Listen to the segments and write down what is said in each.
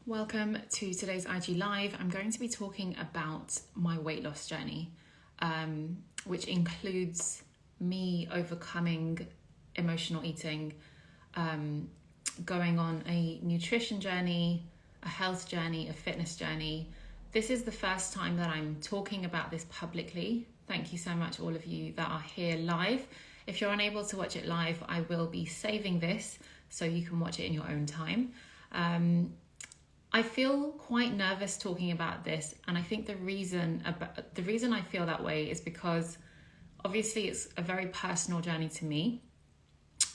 Welcome to today's IG Live. I'm going to be talking about my weight loss journey, which includes me overcoming emotional eating, going on a nutrition journey, a health journey, a fitness journey. This is the first time that I'm talking about this publicly. Thank you so much, all of you that are here live. If you're unable to watch it live, I will be saving this so you can watch it in your own time. I feel quite nervous talking about this, and I think the reason I feel that way is because obviously it's a very personal journey to me,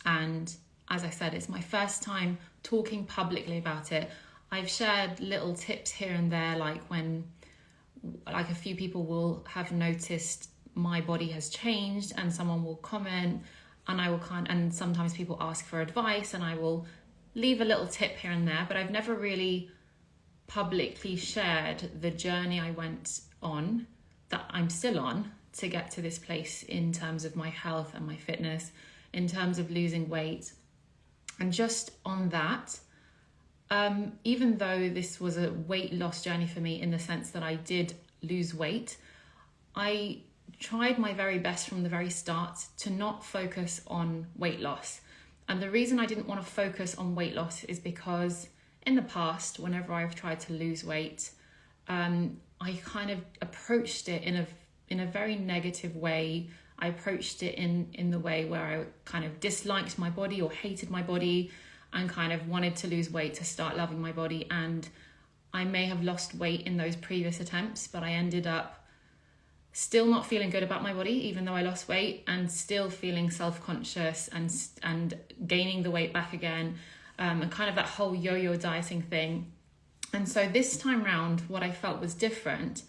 and as I said, it's my first time talking publicly about it. I've shared little tips here and there, like when a few people will have noticed my body has changed and someone will comment, and and sometimes people ask for advice and I will leave a little tip here and there, but I've never really publicly shared the journey I went on, that I'm still on, to get to this place in terms of my health and my fitness, in terms of losing weight. And just on that, even though this was a weight loss journey for me in the sense that I did lose weight, I tried my very best from the very start to not focus on weight loss. And the reason I didn't want to focus on weight loss is because in the past, whenever I've tried to lose weight, I kind of approached it in a very negative way. I approached it in the way where I kind of disliked my body or hated my body and kind of wanted to lose weight to start loving my body. And I may have lost weight in those previous attempts, but I ended up still not feeling good about my body, even though I lost weight, and still feeling self-conscious and gaining the weight back again. And kind of that whole yo-yo dieting thing. And so this time round, what I felt was different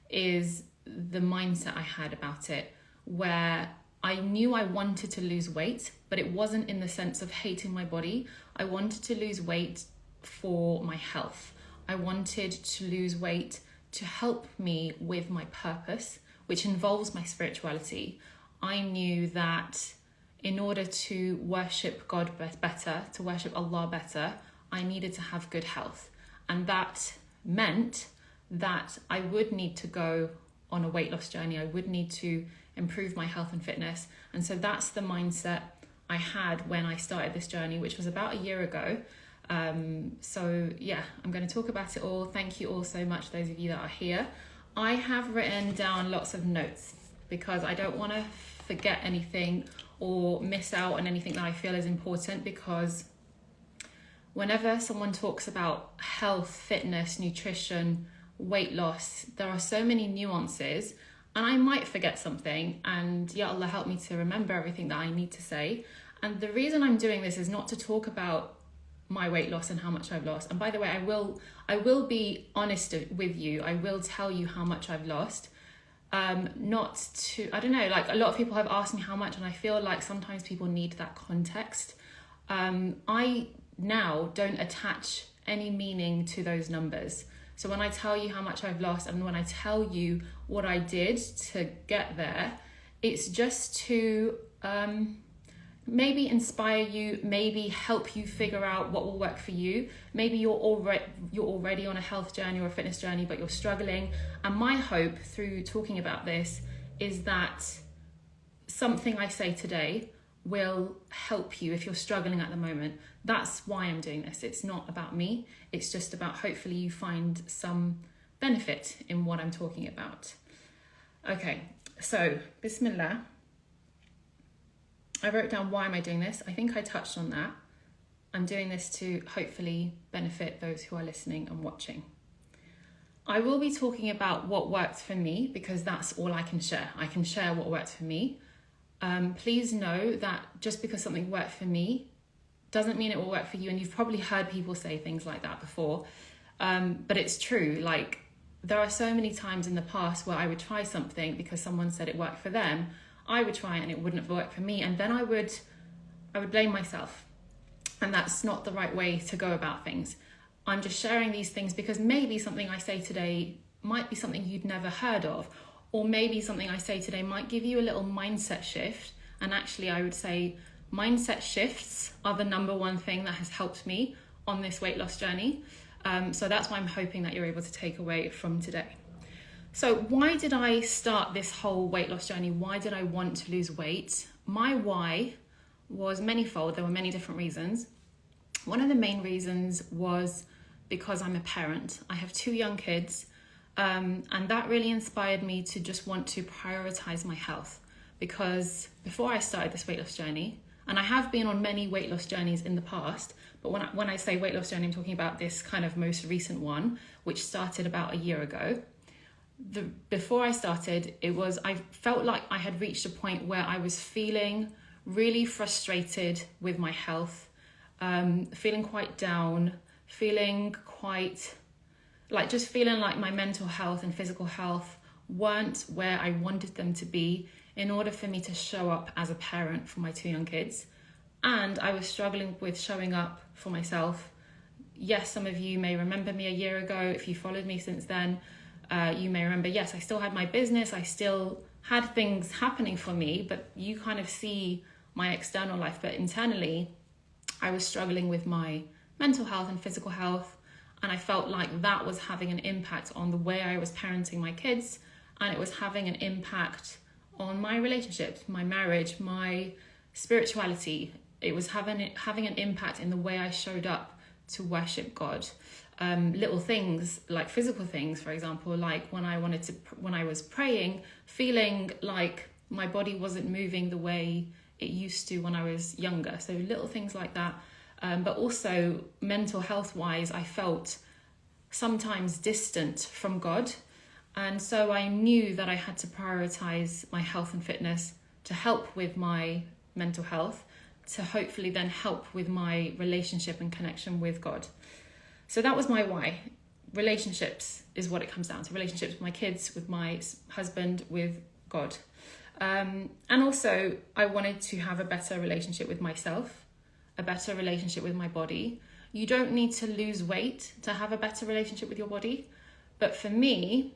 is the mindset I had about it, where I knew I wanted to lose weight, but it wasn't in the sense of hating my body. I wanted to lose weight for my health. I wanted to lose weight to help me with my purpose, which involves my spirituality. I knew that in order to worship God better, to worship Allah better, I needed to have good health. And that meant that I would need to go on a weight loss journey. I would need to improve my health and fitness. And so that's the mindset I had when I started this journey, which was about a year ago. So yeah, I'm going to talk about it all. Thank you all so much, those of you that are here. I have written down lots of notes because I don't want to forget anything or miss out on anything that I feel is important, because whenever someone talks about health, fitness, nutrition, weight loss, there are so many nuances and I might forget something, and ya Allah help me to remember everything that I need to say. And the reason I'm doing this is not to talk about my weight loss and how much I've lost. And by the way, I will be honest with you. I will tell you how much I've lost. Not to, I don't know, like a lot of people have asked me how much, and I feel like sometimes people need that context. I now don't attach any meaning to those numbers. So when I tell you how much I've lost and when I tell you what I did to get there, it's just to maybe inspire you, maybe help you figure out what will work for you. Maybe you're already on a health journey or a fitness journey, but you're struggling. And my hope through talking about this is that something I say today will help you if you're struggling at the moment. That's why I'm doing this. It's not about me. It's just about hopefully you find some benefit in what I'm talking about. Okay, so Bismillah. I wrote down why am I doing this. I think I touched on that. I'm doing this to hopefully benefit those who are listening and watching. I will be talking about what worked for me because that's all I can share. I can share what worked for me. Please know that just because something worked for me doesn't mean it will work for you. And you've probably heard people say things like that before. But it's true. Like, there are so many times in the past where I would try something because someone said it worked for them. I would try it and it wouldn't have worked for me. And then I would blame myself. And that's not the right way to go about things. I'm just sharing these things because maybe something I say today might be something you'd never heard of. Or maybe something I say today might give you a little mindset shift. And actually, I would say mindset shifts are the number one thing that has helped me on this weight loss journey. So that's what I'm hoping that you're able to take away from today. So why did I start this whole weight loss journey? Why did I want to lose weight? My why was manyfold. There were many different reasons. One of the main reasons was because I'm a parent. I have 2 young kids, and that really inspired me to just want to prioritize my health. Because before I started this weight loss journey, and I have been on many weight loss journeys in the past, but when I say weight loss journey, I'm talking about this kind of most recent one, which started about a year ago. Before I started, I felt like I had reached a point where I was feeling really frustrated with my health, feeling quite down, feeling like my mental health and physical health weren't where I wanted them to be in order for me to show up as a parent for my 2 young kids. And I was struggling with showing up for myself. Yes, some of you may remember me a year ago. If you followed me since then, you may remember, yes, I still had my business. I still had things happening for me, but you kind of see my external life. But internally, I was struggling with my mental health and physical health. And I felt like that was having an impact on the way I was parenting my kids. And it was having an impact on my relationships, my marriage, my spirituality. It was having an impact in the way I showed up to worship God. Little things like physical things, for example, like when I was praying, feeling like my body wasn't moving the way it used to when I was younger. So little things like that. But also mental health wise, I felt sometimes distant from God. And so I knew that I had to prioritize my health and fitness to help with my mental health, to husband then help with my relationship and connection with God. So that was my why. Relationships is what it comes down to. Relationships with my kids, with my husband, with God. And also I wanted to have a better relationship with myself, a better relationship with my body. You don't need to lose weight to have a better relationship with your body. But for me,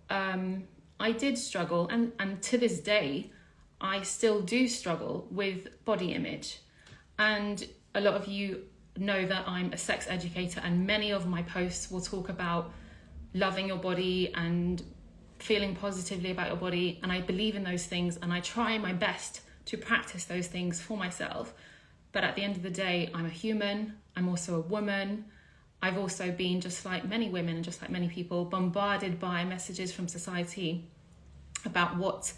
I did struggle, and to this day, I still do struggle with body image. And a lot of you know that I'm a sex educator, and many of my posts will talk about loving your body and feeling positively about your body. And I believe in those things, and I try my best to practice those things for myself. But at the end of the day, I'm a human. I'm also a woman. I've also been, just like many women and just like many people, bombarded by messages from society about what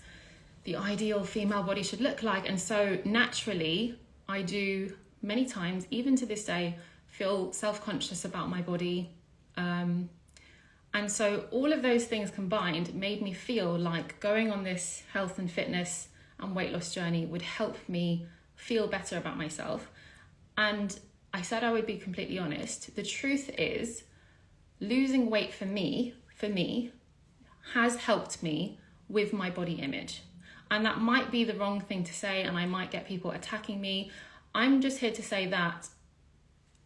the ideal female body should look like. And so naturally, I do many times, even to this day, feel self-conscious about my body. And so all of those things combined made me feel like going on this health and fitness and weight loss journey would help me feel better about myself. And I said I would be completely honest. The truth is, losing weight for me has helped me with my body image. And that might be the wrong thing to say, and I might get people attacking me. I'm just here to say that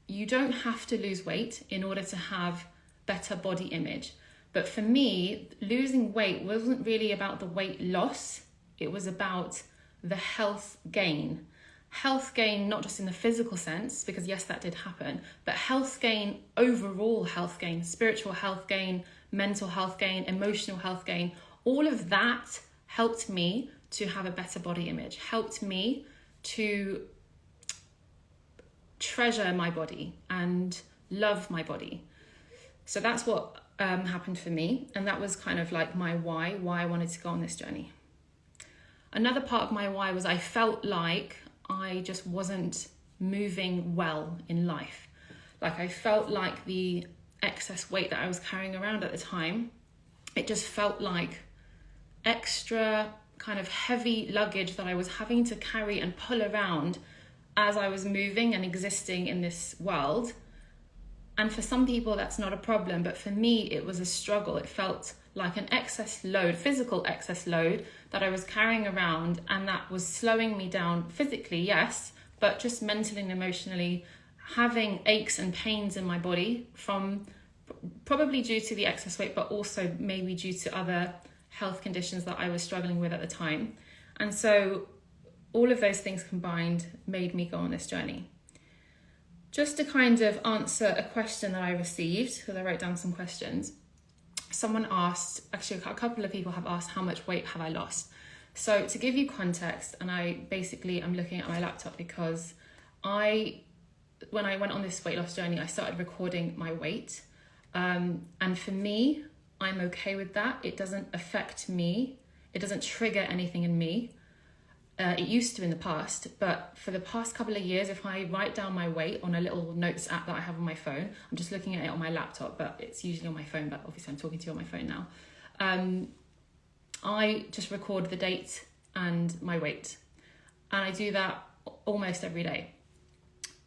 you don't have to lose weight in order to have better body image. But for me, losing weight wasn't really about the weight loss. It was about the health gain. Health gain, not just in the physical sense, because yes, that did happen, but health gain, overall health gain, spiritual health gain, mental health gain, emotional health gain. All of that helped me to have a better body image, helped me to treasure my body and love my body. So that's what happened for me. And that was kind of like my why I wanted to go on this journey. Another part of my why was I felt like I just wasn't moving well in life. Like I felt like the excess weight that I was carrying around at the time, it just felt like extra kind of heavy luggage that I was having to carry and pull around as I was moving and existing in this world. And for some people that's not a problem, but for me it was a struggle. It felt like an excess load, physical excess load that I was carrying around, and that was slowing me down physically, yes, but just mentally and emotionally, having aches and pains in my body from probably due to the excess weight, but also maybe due to other health conditions that I was struggling with at the time. And so all of those things combined made me go on this journey. just to kind of answer a question that I received, because I wrote down some questions. Someone asked, actually a couple of people have asked, how much weight have I lost? So to give you context, and I'm looking at my laptop because when I went on this weight loss journey, I started recording my weight. And for me, I'm okay with that. It doesn't affect me. It doesn't trigger anything in me. It used to in the past, but for the past couple of years, if I write down my weight on a little notes app that I have on my phone, I'm just looking at it on my laptop, but it's usually on my phone, but obviously I'm talking to you on my phone now. I just record the date and my weight. And I do that almost every day.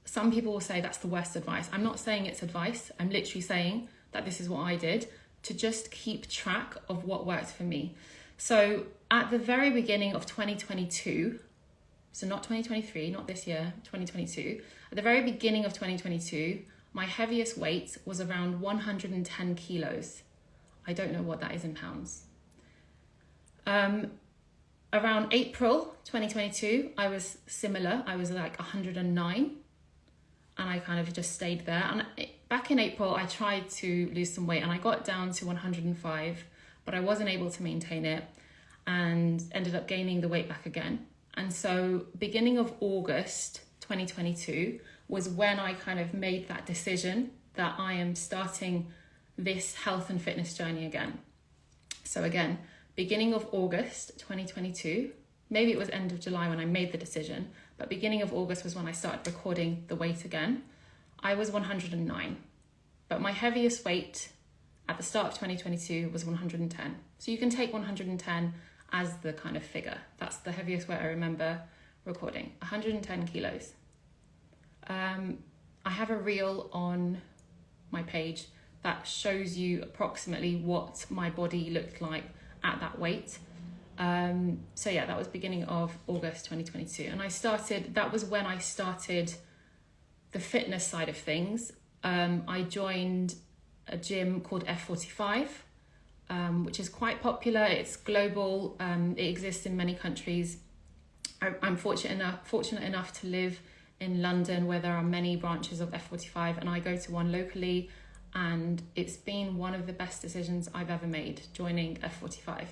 Some people will say that's the worst advice. I'm not saying it's advice. I'm literally saying that this is what I did to just keep track of what worked for me. So at the very beginning of 2022, so not 2023, not this year, 2022, at the very beginning of 2022, my heaviest weight was around 110 kilos. I don't know what that is in pounds. Around April 2022, I was similar. I was like 109, and I kind of just stayed there. And back in April, I tried to lose some weight and I got down to 105, but I wasn't able to maintain it and ended up gaining the weight back again. And so beginning of August 2022 was when I kind of made that decision that I am starting this health and fitness journey again. So again, beginning of August 2022, maybe it was end of July when I made the decision, but beginning of August was when I started recording the weight again. I was 109, but my heaviest weight at the start of 2022 was 110. So you can take 110 as the kind of figure. That's the heaviest weight I remember recording, 110 kilos. I have a reel on my page that shows you approximately what my body looked like at that weight. So yeah, that was beginning of August 2022. And that was when I started the fitness side of things. I joined a gym called F45, which is quite popular. It's global. It exists in many countries. I'm fortunate enough to live in London, where there are many branches of F45, and I go to one locally, and it's been one of the best decisions I've ever made, joining F45.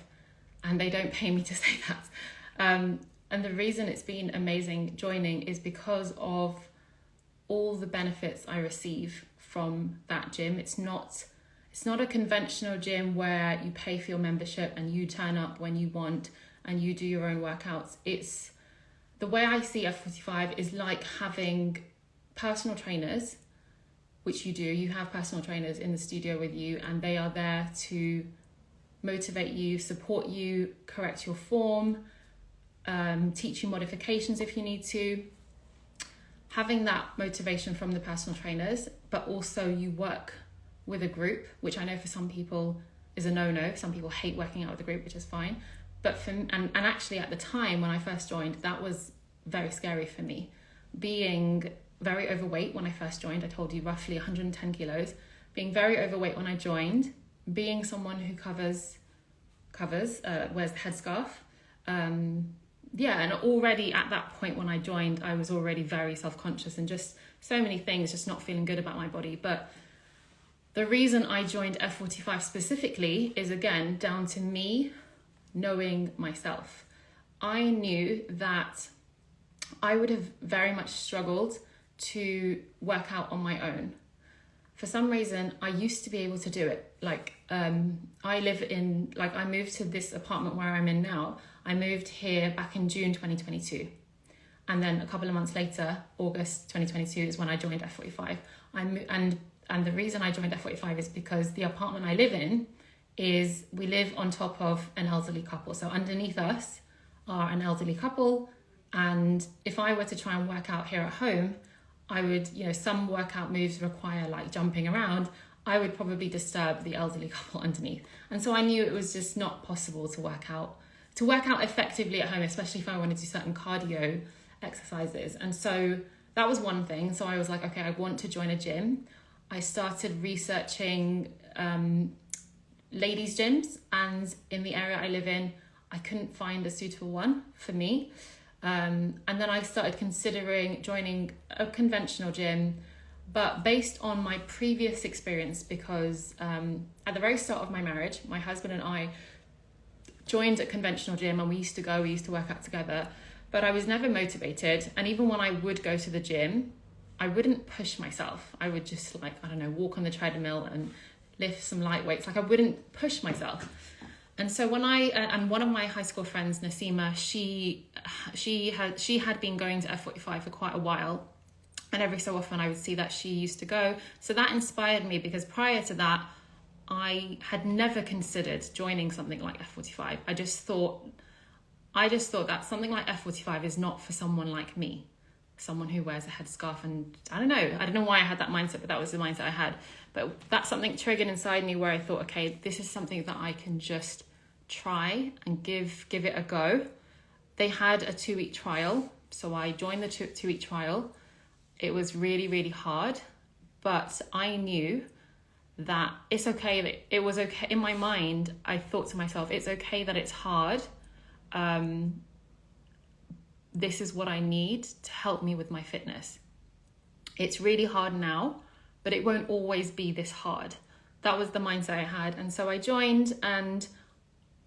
And they don't pay me to say that. And the reason it's been amazing joining is because of all the benefits I receive from that gym. It's not a conventional gym where you pay for your membership and you turn up when you want and you do your own workouts. It's the way I see F45 is like having personal trainers, which you do. You have personal trainers in the studio with you, and they are there to motivate you, support you, correct your form, teach you modifications if you need to. Having that motivation from the personal trainers, but also you work with a group, which I know for some people is a no-no. Some people hate working out with a group, which is fine. But and actually at the time when I first joined, that was very scary for me. Being very overweight when I first joined, I told you roughly 110 kilos, being very overweight when I joined, being someone who wears the headscarf. And already at that point when I joined, I was already very self-conscious and just so many things, just not feeling good about my body. But the reason I joined F45 specifically is, again, down to me knowing myself. I knew that I would have very much struggled to work out on my own. For some reason, I used to be able to do it. I moved to this apartment where I'm in now. I moved here back in June 2022. And then a couple of months later, August 2022 is when I joined F45. And the reason I joined F45 is because the apartment I live in we live on top of an elderly couple. So underneath us are an elderly couple. And if I were to try and work out here at home, I would, some workout moves require like jumping around. I would probably disturb the elderly couple underneath. And so I knew it was just not possible to work out effectively at home, especially if I wanted to do certain cardio exercises. And so that was one thing. So I was like, okay, I want to join a gym. I started researching ladies' gyms, and in the area I live in, I couldn't find a suitable one for me. And then I started considering joining a conventional gym, But based on my previous experience, because at the very start of my marriage, my husband and I joined a conventional gym, and we used to work out together, but I was never motivated. And even when I would go to the gym, I wouldn't push myself. I would just walk on the treadmill and lift some light weights. Like I wouldn't push myself. And so when and one of my high school friends, Nasima, she had been going to F45 for quite a while. And every so often I would see that she used to go. So that inspired me, because prior to that, I had never considered joining something like F45. I just thought that something like F45 is not for someone like me, someone who wears a headscarf. And I don't know why I had that mindset, but that was the mindset I had. But that's something triggered inside me where I thought, okay, this is something that I can just try and give it a go. They had a 2-week trial. So I joined the 2-week trial. It was really, really hard, but I knew that it's okay. It was okay. In my mind, I thought to myself, it's okay that it's hard. This is what I need to help me with my fitness. It's really hard now, but it won't always be this hard. That was the mindset I had. And so I joined, and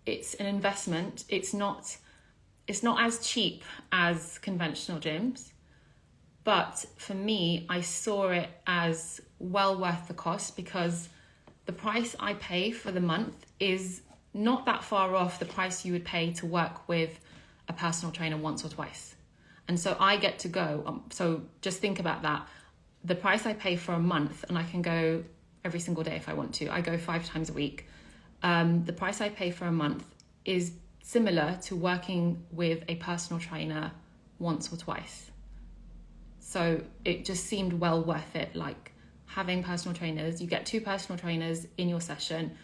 it's an investment. It's not as cheap as conventional gyms. But for me, I saw it as well worth the cost, because the price I pay for the month is not that far off the price you would pay to work with a personal trainer once or twice. And so I get to go. So just think about that. The price I pay for a month, and I can go every single day if I want to. I go 5 times a week. The price I pay for a month is similar to working with a personal trainer once or twice. So it just seemed well worth it. Like having personal trainers, you get 2 personal trainers in your session.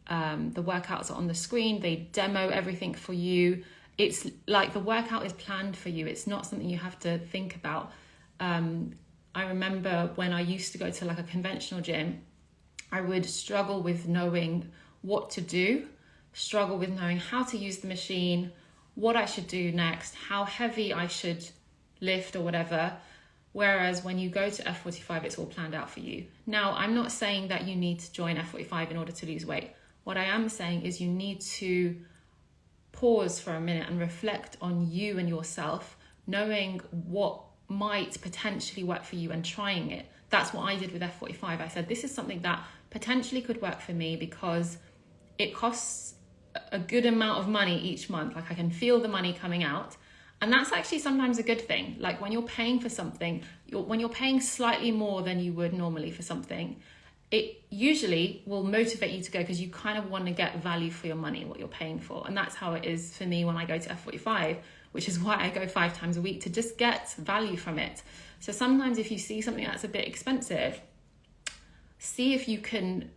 The workouts are on the screen. They demo everything for you. It's like the workout is planned for you. It's not something you have to think about. I remember when I used to go to like a conventional gym, I would struggle with knowing what to do, struggle with knowing how to use the machine, what I should do next, how heavy I should lift or whatever. Whereas when you go to F45, it's all planned out for you. Now, I'm not saying that you need to join F45 in order to lose weight. What I am saying is you need to pause for a minute and reflect on you and yourself, knowing what might potentially work for you and trying it. That's what I did with F45. I said, this is something that potentially could work for me because it costs a good amount of money each month. Like I can feel the money coming out. And that's actually sometimes a good thing. Like when you're paying for something, when you're paying slightly more than you would normally for something, it usually will motivate you to go because you kind of want to get value for your money, what you're paying for. And that's how it is for me when I go to F45, which is why I go 5 times a week, to just get value from it. So sometimes if you see something that's a bit expensive, see if you can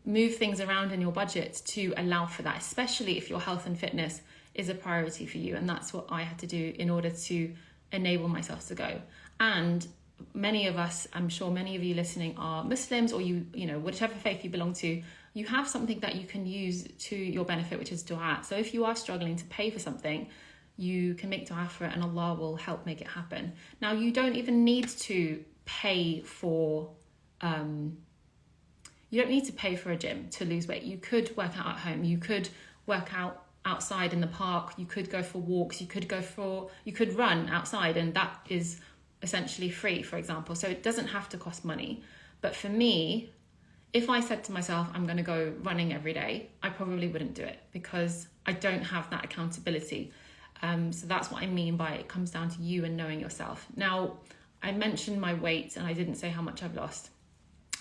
move things around in your budget to allow for that, especially if your health and fitness is a priority for you. And that's what I had to do in order to enable myself to go. And many of us, I'm sure many of you listening are Muslims, or you know, whichever faith you belong to, you have something that you can use to your benefit, which is dua. So if you are struggling to pay for something, you can make dua for it and Allah will help make it happen. Now, you don't even need to pay for you don't need to pay for a gym to lose weight. You could work out at home. You could work out outside in the park. You could go for walks. You could run outside, and that is essentially free, for example. So it doesn't have to cost money. But for me, if I said to myself, I'm going to go running every day, I probably wouldn't do it because I don't have that accountability. So that's what I mean by it comes down to you and knowing yourself. Now, I mentioned my weight and I didn't say how much I've lost.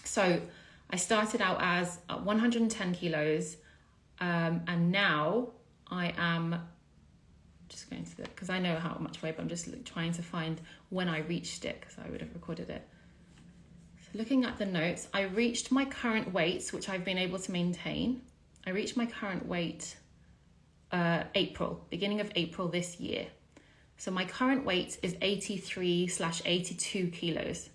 So I started out as 110 kilos and now I am just going to because I know how much weight, but I'm just trying to find when I reached it because I would have recorded it. So looking at the notes, I reached my current weight, which I've been able to maintain. I reached my current weight beginning of April this year. So my current weight is 83/82 kilos.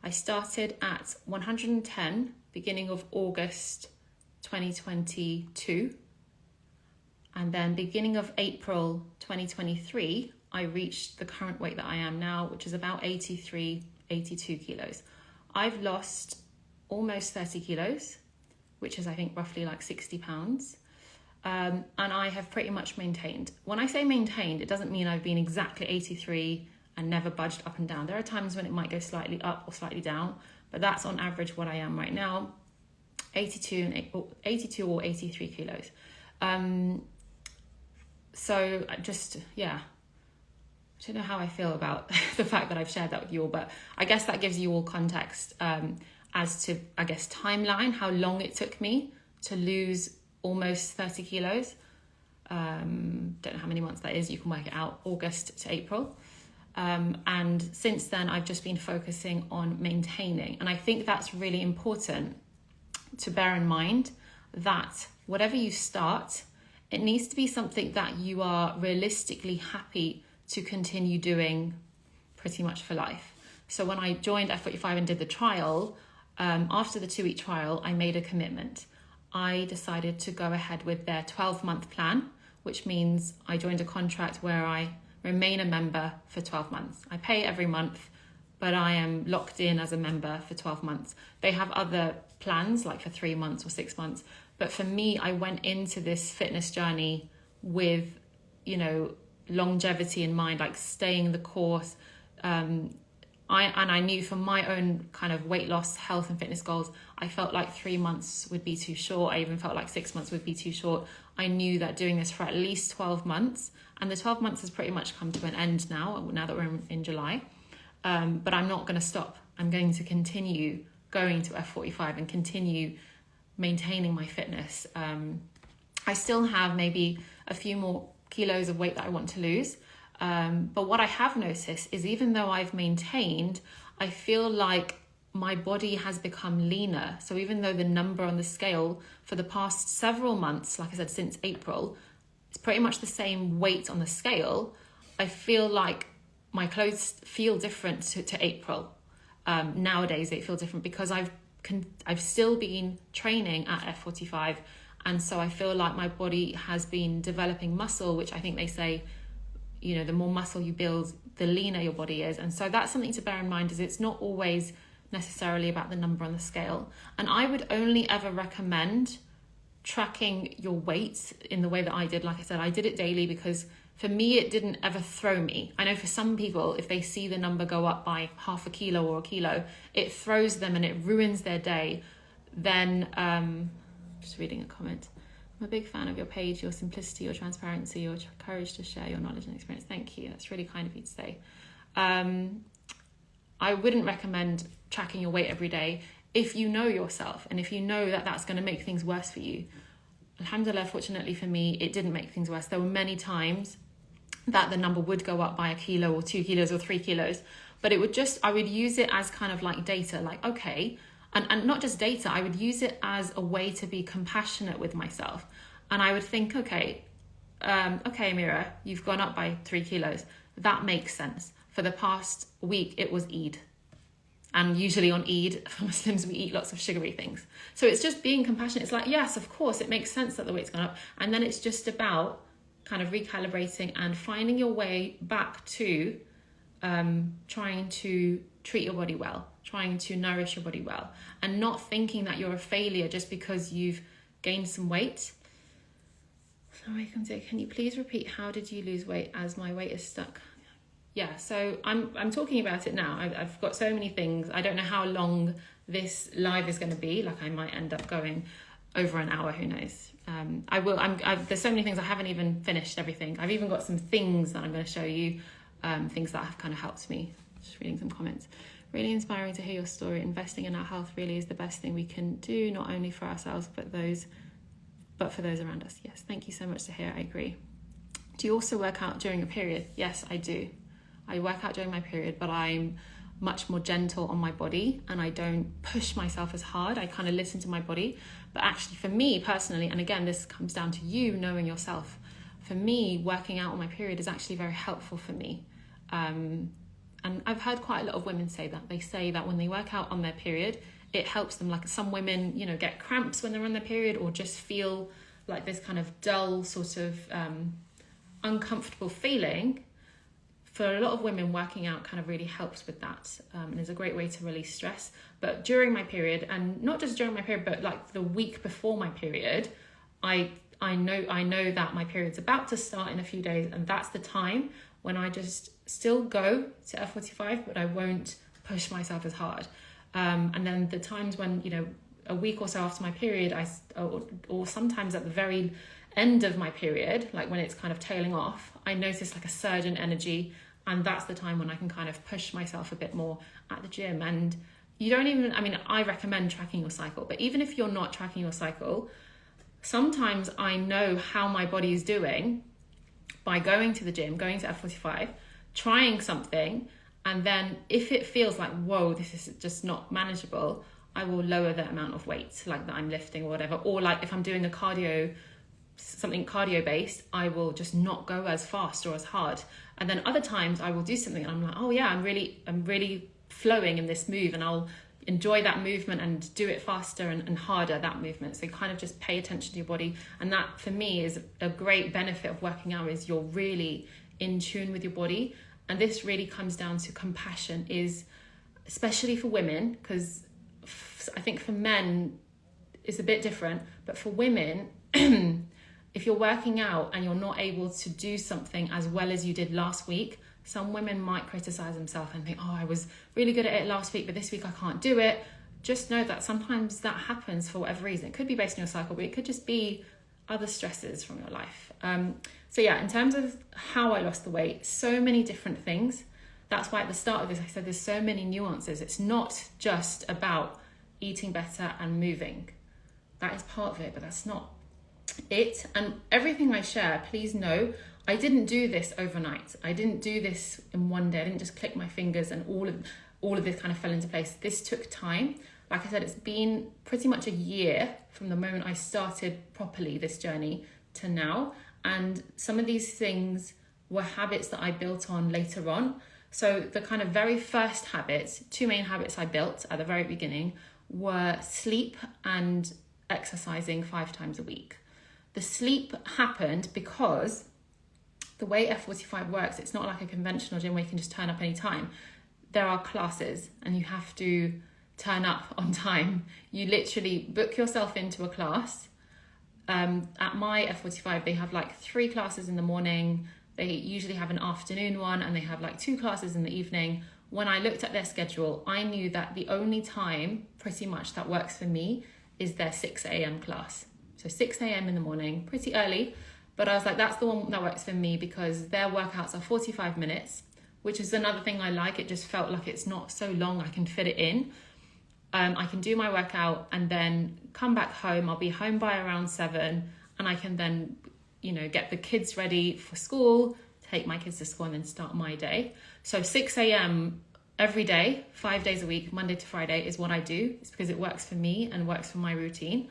I started at 110 beginning of August 2022. And then beginning of April 2023, I reached the current weight that I am now, which is about 82 kilos. I've lost almost 30 kilos, which is I think roughly like 60 pounds. And I have pretty much maintained. When I say maintained, it doesn't mean I've been exactly 83 and never budged up and down. There are times when it might go slightly up or slightly down, but that's on average what I am right now, 82 or 83 kilos. So just, yeah, I don't know how I feel about the fact that I've shared that with you all, but I guess that gives you all context as to, I guess, timeline, how long it took me to lose almost 30 kilos. Don't know how many months that is, you can work it out, August to April. And since then, I've just been focusing on maintaining. And I think that's really important to bear in mind, that whatever you start, it needs to be something that you are realistically happy to continue doing pretty much for life. So when I joined F45 and did the trial, after the 2-week trial, I made a commitment. I decided to go ahead with their 12-month plan, which means I joined a contract where I remain a member for 12 months. I pay every month, but I am locked in as a member for 12 months. They have other plans, like for 3 months or 6 months. But for me, I went into this fitness journey with, longevity in mind, like staying the course. I knew for my own kind of weight loss, health and fitness goals, I felt like 3 months would be too short. I even felt like 6 months would be too short. I knew that doing this for at least 12 months, and the 12 months has pretty much come to an end now that we're in July. But I'm not going to stop. I'm going to continue going to F45 and continue maintaining my fitness. I still have maybe a few more kilos of weight that I want to lose. But what I have noticed is, even though I've maintained, I feel like my body has become leaner. So even though the number on the scale for the past several months, like I said, since April, it's pretty much the same weight on the scale, I feel like my clothes feel different to April. Nowadays they feel different because I've still been training at F45, and so I feel like my body has been developing muscle, which I think they say, the more muscle you build, the leaner your body is. And so that's something to bear in mind, is it's not always necessarily about the number on the scale. And I would only ever recommend tracking your weight in the way that I did. Like I said, I did it daily because for me, it didn't ever throw me. I know for some people, if they see the number go up by half a kilo or a kilo, it throws them and it ruins their day. Then, just reading a comment. I'm a big fan of your page, your simplicity, your transparency, your courage to share your knowledge and experience. Thank you. That's really kind of you to say. I wouldn't recommend tracking your weight every day if you know yourself and if you know that that's going to make things worse for you. Alhamdulillah, fortunately for me, it didn't make things worse. There were many times that the number would go up by a kilo or 2 kilos or 3 kilos, but I would use it as kind of like data, like, okay, and not just data, I would use it as a way to be compassionate with myself. And I would think, okay, Amira, you've gone up by 3 kilos. That makes sense. For the past week, it was Eid. And usually on Eid, for Muslims, we eat lots of sugary things. So it's just being compassionate. It's like, yes, of course, it makes sense that the weight's gone up. And then it's just about kind of recalibrating and finding your way back to trying to treat your body well, trying to nourish your body well, and not thinking that you're a failure just because you've gained some weight. Can you please repeat, how did you lose weight, as my weight is stuck? Yeah, so I'm talking about it now. I've got so many things. I don't know how long this live is going to be. Like, I might end up going over an hour, who knows. There's so many things. I haven't even finished everything. I've even got some things that I'm going to show you, things that have kind of helped me. Just reading some comments. Really inspiring to hear your story. Investing in our health really is the best thing we can do, not only for ourselves, but for those around us. Yes, thank you so much to hear. I agree. Do you also work out during your period? Yes, I do. I work out during my period, but I'm much more gentle on my body and I don't push myself as hard. I kind of listen to my body. But actually, for me personally, and again, this comes down to you knowing yourself, for me, working out on my period is actually very helpful for me. And I've heard quite a lot of women say that. They say that when they work out on their period, it helps them. Like, some women, get cramps when they're on their period, or just feel like this kind of dull sort of uncomfortable feeling. for a lot of women, working out kind of really helps with that, and is a great way to release stress. But during my period, and not just during my period, but like the week before my period, I know that my period's about to start in a few days, and that's the time when I just still go to F45, but I won't push myself as hard. And then the times when, a week or so after my period, or sometimes at the very end of my period, like when it's kind of tailing off, I notice like a surge in energy, and that's the time when I can kind of push myself a bit more at the gym. And I recommend tracking your cycle, but even if you're not tracking your cycle, sometimes I know how my body is doing by going to the gym, going to F45, trying something, and then if it feels like, whoa, this is just not manageable, I will lower the amount of weight like that I'm lifting or whatever. Or like if I'm doing something cardio based, I will just not go as fast or as hard. And then other times I will do something and I'm like, oh yeah, I'm really flowing in this move, and I'll enjoy that movement and do it faster and harder, that movement. So kind of just pay attention to your body. And that for me is a great benefit of working out, is you're really in tune with your body. And this really comes down to compassion, is especially for women, because I think for men it's a bit different, but for women, if you're working out and you're not able to do something as well as you did last week, some women might criticize themselves and think, oh, I was really good at it last week, but this week I can't do it. Just know that sometimes that happens for whatever reason. It could be based on your cycle, but it could just be other stresses from your life. So yeah, in terms of how I lost the weight, so many different things. That's why at the start of this, I said there's so many nuances. It's not just about eating better and moving. That is part of it, but that's not it. And everything I share, please know, I didn't do this overnight. I didn't do this in one day. I didn't just click my fingers and all of this kind of fell into place. This took time. Like I said, it's been pretty much a year from the moment I started properly this journey to now. And some of these things were habits that I built on later on. So the kind of very first habits, two main habits I built at the very beginning, were sleep and exercising 5 times a week. The sleep happened because the way F45 works, it's not like a conventional gym where you can just turn up anytime. There are classes and you have to turn up on time. You literally book yourself into a class. At my F45, they have like 3 classes in the morning. They usually have an afternoon one, and they have like 2 classes in the evening. When I looked at their schedule, I knew that the only time pretty much that works for me is their 6 a.m. class. So 6 a.m. in the morning, pretty early. But I was like, that's the one that works for me, because their workouts are 45 minutes, which is another thing I like. It just felt like it's not so long. I can fit it in. I can do my workout and then come back home. I'll be home by around 7, and I can then, get the kids ready for school, take my kids to school, and then start my day. So 6 a.m. every day, 5 days a week, Monday to Friday, is what I do. It's because it works for me and works for my routine.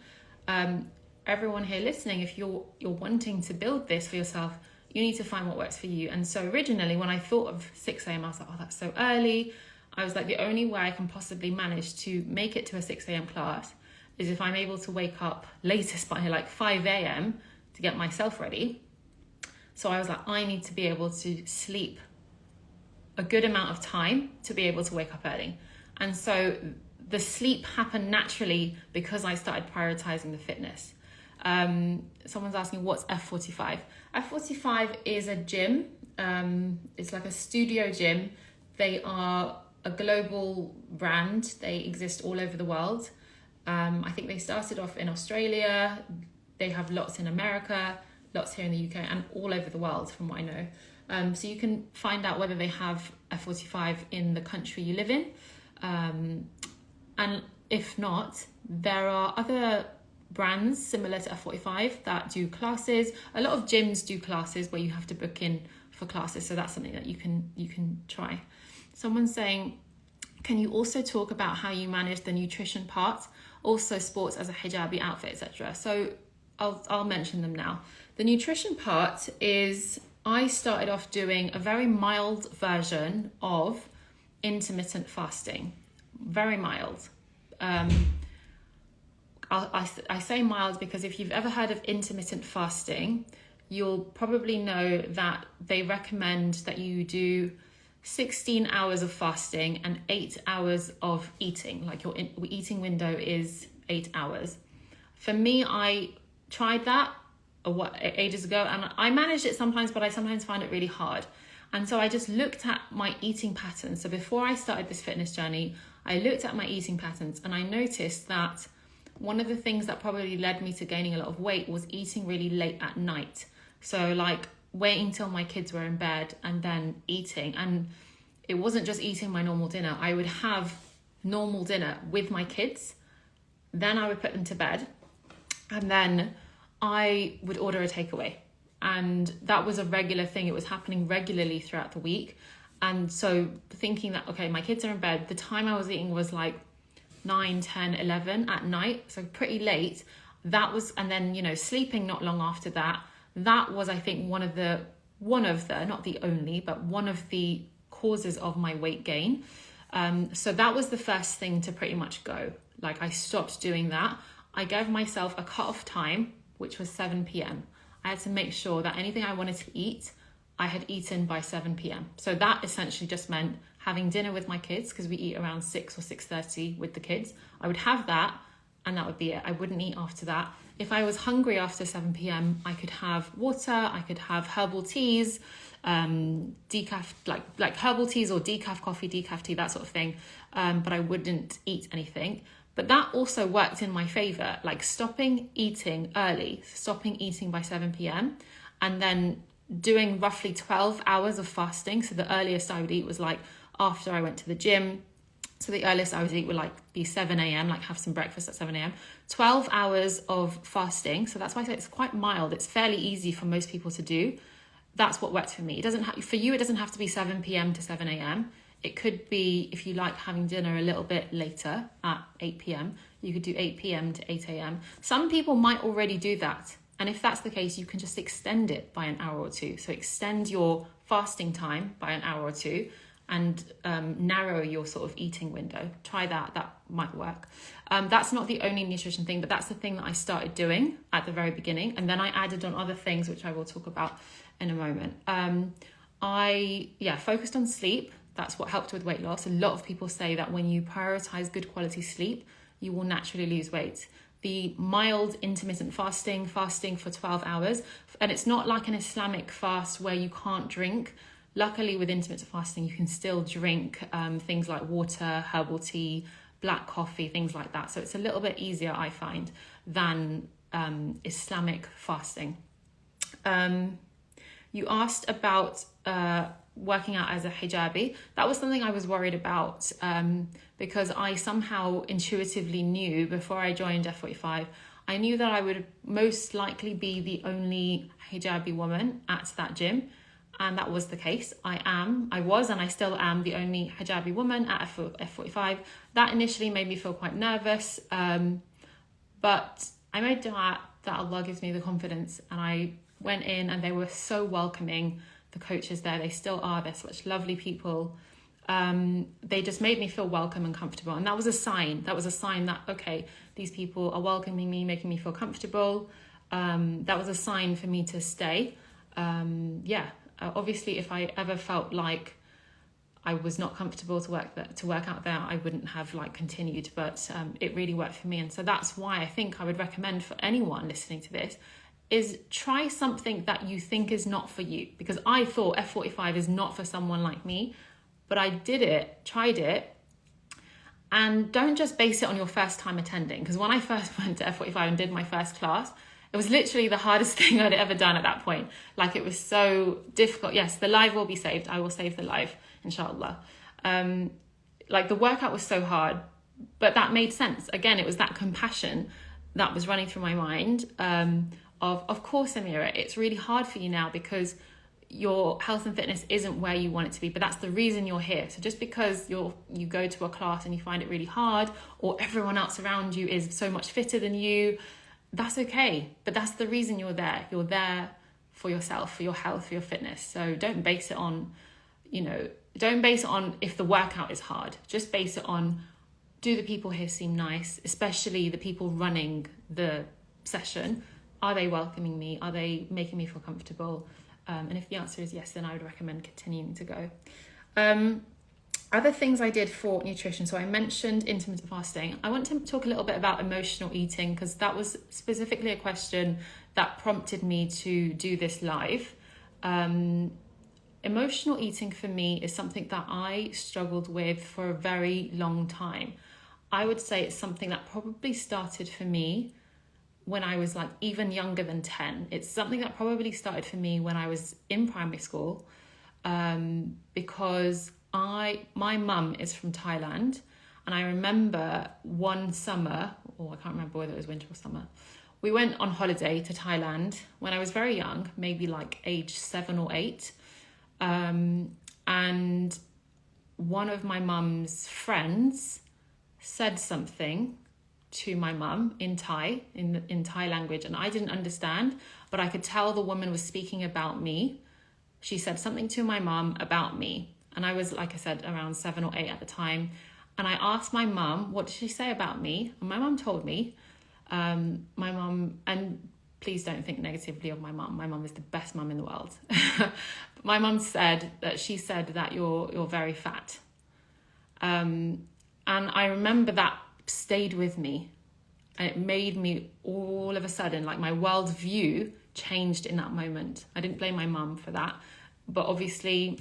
Everyone here listening, if you're wanting to build this for yourself, you need to find what works for you. And so originally when I thought of 6 a.m, I was like, oh, that's so early. I was like, the only way I can possibly manage to make it to a 6 a.m. class is if I'm able to wake up latest by like 5 a.m. to get myself ready. So I was like, I need to be able to sleep a good amount of time to be able to wake up early. And so the sleep happened naturally because I started prioritizing the fitness. Someone's asking, what's F45? F45 is a gym. It's like a studio gym. They are a global brand. They exist all over the world. I think they started off in Australia. They have lots in America, lots here in the UK, and all over the world from what I know. So you can find out whether they have F45 in the country you live in. And if not, there are other brands similar to F45 that do classes. A lot of gyms do classes where you have to book in for classes. So that's something that you can try. Someone's saying, can you also talk about how you manage the nutrition part, also sports as a hijabi outfit, etc.? So I'll mention them now. The nutrition part is, I started off doing a very mild version of intermittent fasting. Very mild. I say mild because if you've ever heard of intermittent fasting, you'll probably know that they recommend that you do 16 hours of fasting and 8 hours of eating. Like your eating window is 8 hours. For me, I tried that ages ago, and I managed it sometimes, but I sometimes find it really hard. And so I just looked at my eating patterns. So before I started this fitness journey, I looked at my eating patterns, and I noticed that one of the things that probably led me to gaining a lot of weight was eating really late at night. So like waiting till my kids were in bed and then eating. And it wasn't just eating my normal dinner. I would have normal dinner with my kids. Then I would put them to bed. And then I would order a takeaway. And that was a regular thing. It was happening regularly throughout the week. And so thinking that, okay, my kids are in bed, the time I was eating was like 9, 10, 11 at night. So pretty late. That was, and then, you know, sleeping not long after that. That was, I think, one of the, not the only, but one of the causes of my weight gain. So that was the first thing to pretty much go. Like I stopped doing that. I gave myself a cut-off time, which was 7 p.m. I had to make sure that anything I wanted to eat, I had eaten by 7 p.m. So that essentially just meant having dinner with my kids, because we eat around 6 or 6:30 with the kids. I would have that, and that would be it. I wouldn't eat after that. If I was hungry after 7 p.m, I could have water, I could have herbal teas, decaf, like herbal teas or decaf coffee, decaf tea, that sort of thing. But I wouldn't eat anything. But that also worked in my favor, like stopping eating early, stopping eating by 7 p.m, and then doing roughly 12 hours of fasting. So the earliest I would eat was like after I went to the gym. So the earliest I would eat would like be 7 a.m, like have some breakfast at 7 a.m. 12 hours of fasting. So that's why I say it's quite mild. It's fairly easy for most people to do. That's what worked for me. It doesn't have, for you, it doesn't have to be 7 p.m. to 7 a.m. It could be, if you like having dinner a little bit later at 8 p.m, you could do 8 p.m. to 8 a.m. Some people might already do that. And if that's the case, you can just extend it by an hour or two. So extend your fasting time by an hour or two and narrow your sort of eating window. Try that, that might work. That's not the only nutrition thing, but that's the thing that I started doing at the very beginning. And then I added on other things, which I will talk about in a moment. I focused on sleep. That's what helped with weight loss. A lot of people say that when you prioritize good quality sleep, you will naturally lose weight. The mild intermittent fasting for 12 hours, and it's not like an Islamic fast where you can't drink. Luckily with intermittent fasting, you can still drink things like water, herbal tea, black coffee, things like that. So it's a little bit easier, I find, than Islamic fasting. You asked about working out as a hijabi. That was something I was worried about because I somehow intuitively knew before I joined F45, I knew that I would most likely be the only hijabi woman at that gym. And that was the case. I was, and I still am the only hijabi woman at F45. That initially made me feel quite nervous. But I made dua that Allah gives me the confidence, and I went in and they were so welcoming. The coaches there, they still are, they're such lovely people. They just made me feel welcome and comfortable. And that was a sign that, okay, these people are welcoming me, making me feel comfortable. That was a sign for me to stay. Obviously, if I ever felt like I was not comfortable to work out there, I wouldn't have continued, but it really worked for me. And so that's why I think I would recommend for anyone listening to this is try something that you think is not for you, because I thought F45 is not for someone like me, but I tried it, and don't just base it on your first time attending, because when I first went to F45 and did my first class, it was literally the hardest thing I'd ever done at that point. It was so difficult. Yes, the live will be saved. I will save the live, inshallah. The workout was so hard, but that made sense. Again, it was that compassion that was running through my mind of course, Amira, it's really hard for you now because your health and fitness isn't where you want it to be, but that's the reason you're here. So just because you go to a class and you find it really hard, or everyone else around you is so much fitter than you, that's okay. But that's the reason you're there. You're there for yourself, for your health, for your fitness. So don't base it on, if the workout is hard. Just base it on, do the people here seem nice, especially the people running the session. Are they welcoming me? Are they making me feel comfortable? And if the answer is yes, then I would recommend continuing to go. Other things I did for nutrition. So I mentioned intermittent fasting. I want to talk a little bit about emotional eating, because that was specifically a question that prompted me to do this live. Emotional eating for me is something that I struggled with for a very long time. I would say it's something that probably started for me when I was like even younger than 10. It's something that probably started for me when I was in primary school, because my mum is from Thailand, and I remember one summer, or I can't remember whether it was winter or summer, we went on holiday to Thailand when I was very young, maybe like age 7 or 8. And one of my mum's friends said something to my mum in Thai, in Thai language, and I didn't understand, but I could tell the woman was speaking about me. She said something to my mum about me, and I was, like I said, around 7 or 8 at the time. And I asked my mum, what did she say about me? And my mum told me. My mum, and please don't think negatively of my mum. My mum is the best mum in the world. My mum said that you're very fat. And I remember that stayed with me. And it made me all of a sudden, like my worldview changed in that moment. I didn't blame my mum for that. But obviously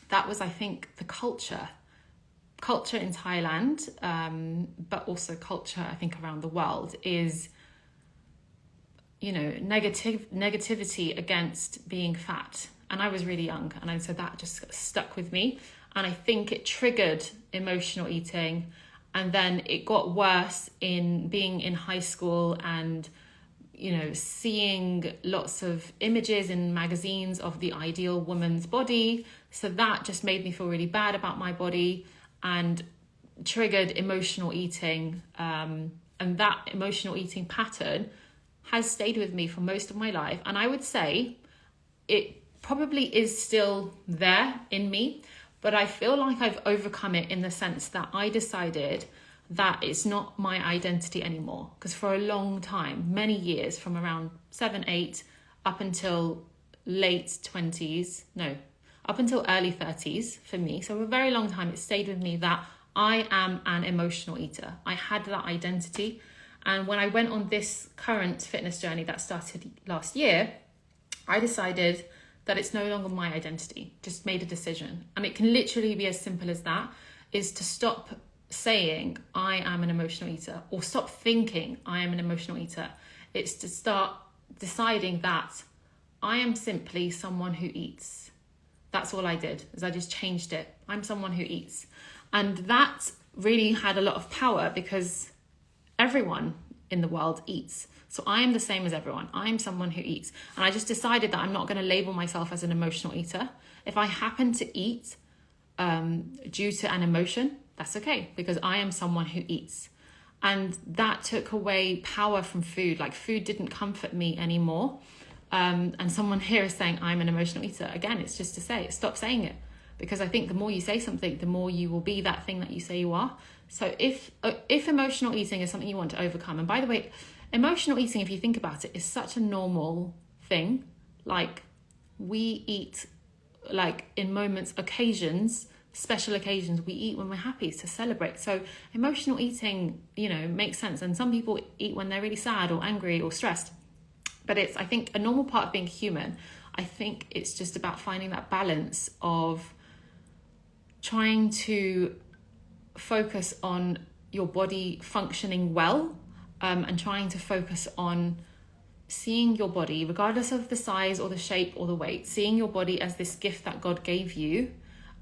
that was, I think, the culture in Thailand, but also culture, I think, around the world is, negativity against being fat. And I was really young, and so that just stuck with me. And I think it triggered emotional eating. And then it got worse in being in high school and, seeing lots of images in magazines of the ideal woman's body. So that just made me feel really bad about my body and triggered emotional eating. And that emotional eating pattern has stayed with me for most of my life. And I would say it probably is still there in me, but I feel like I've overcome it in the sense that I decided that it's not my identity anymore. Because for a long time, many years, from around 7, 8, up until up until early 30s for me. So for a very long time, it stayed with me that I am an emotional eater. I had that identity. And when I went on this current fitness journey that started last year, I decided that it's no longer my identity. Just made a decision. And it can literally be as simple as that, is to stop saying I am an emotional eater, or stop thinking I am an emotional eater. It's to start deciding that I am simply someone who eats. That's all I did, is I just changed it. I'm someone who eats. And that really had a lot of power, because everyone in the world eats. So I am the same as everyone. I'm someone who eats. And I just decided that I'm not going to label myself as an emotional eater. If I happen to eat due to an emotion, that's okay, because I am someone who eats. And that took away power from food. Like, food didn't comfort me anymore. And someone here is saying I'm an emotional eater. Again, it's just to say, stop saying it. Because I think the more you say something, the more you will be that thing that you say you are. So if emotional eating is something you want to overcome, and by the way, emotional eating, if you think about it, is such a normal thing. Like, we eat, like, in moments, occasions, special occasions, we eat when we're happy to celebrate. So emotional eating, makes sense. And some people eat when they're really sad or angry or stressed. But it's, I think, a normal part of being human. I think it's just about finding that balance of trying to focus on your body functioning well, and trying to focus on seeing your body, regardless of the size or the shape or the weight, seeing your body as this gift that God gave you,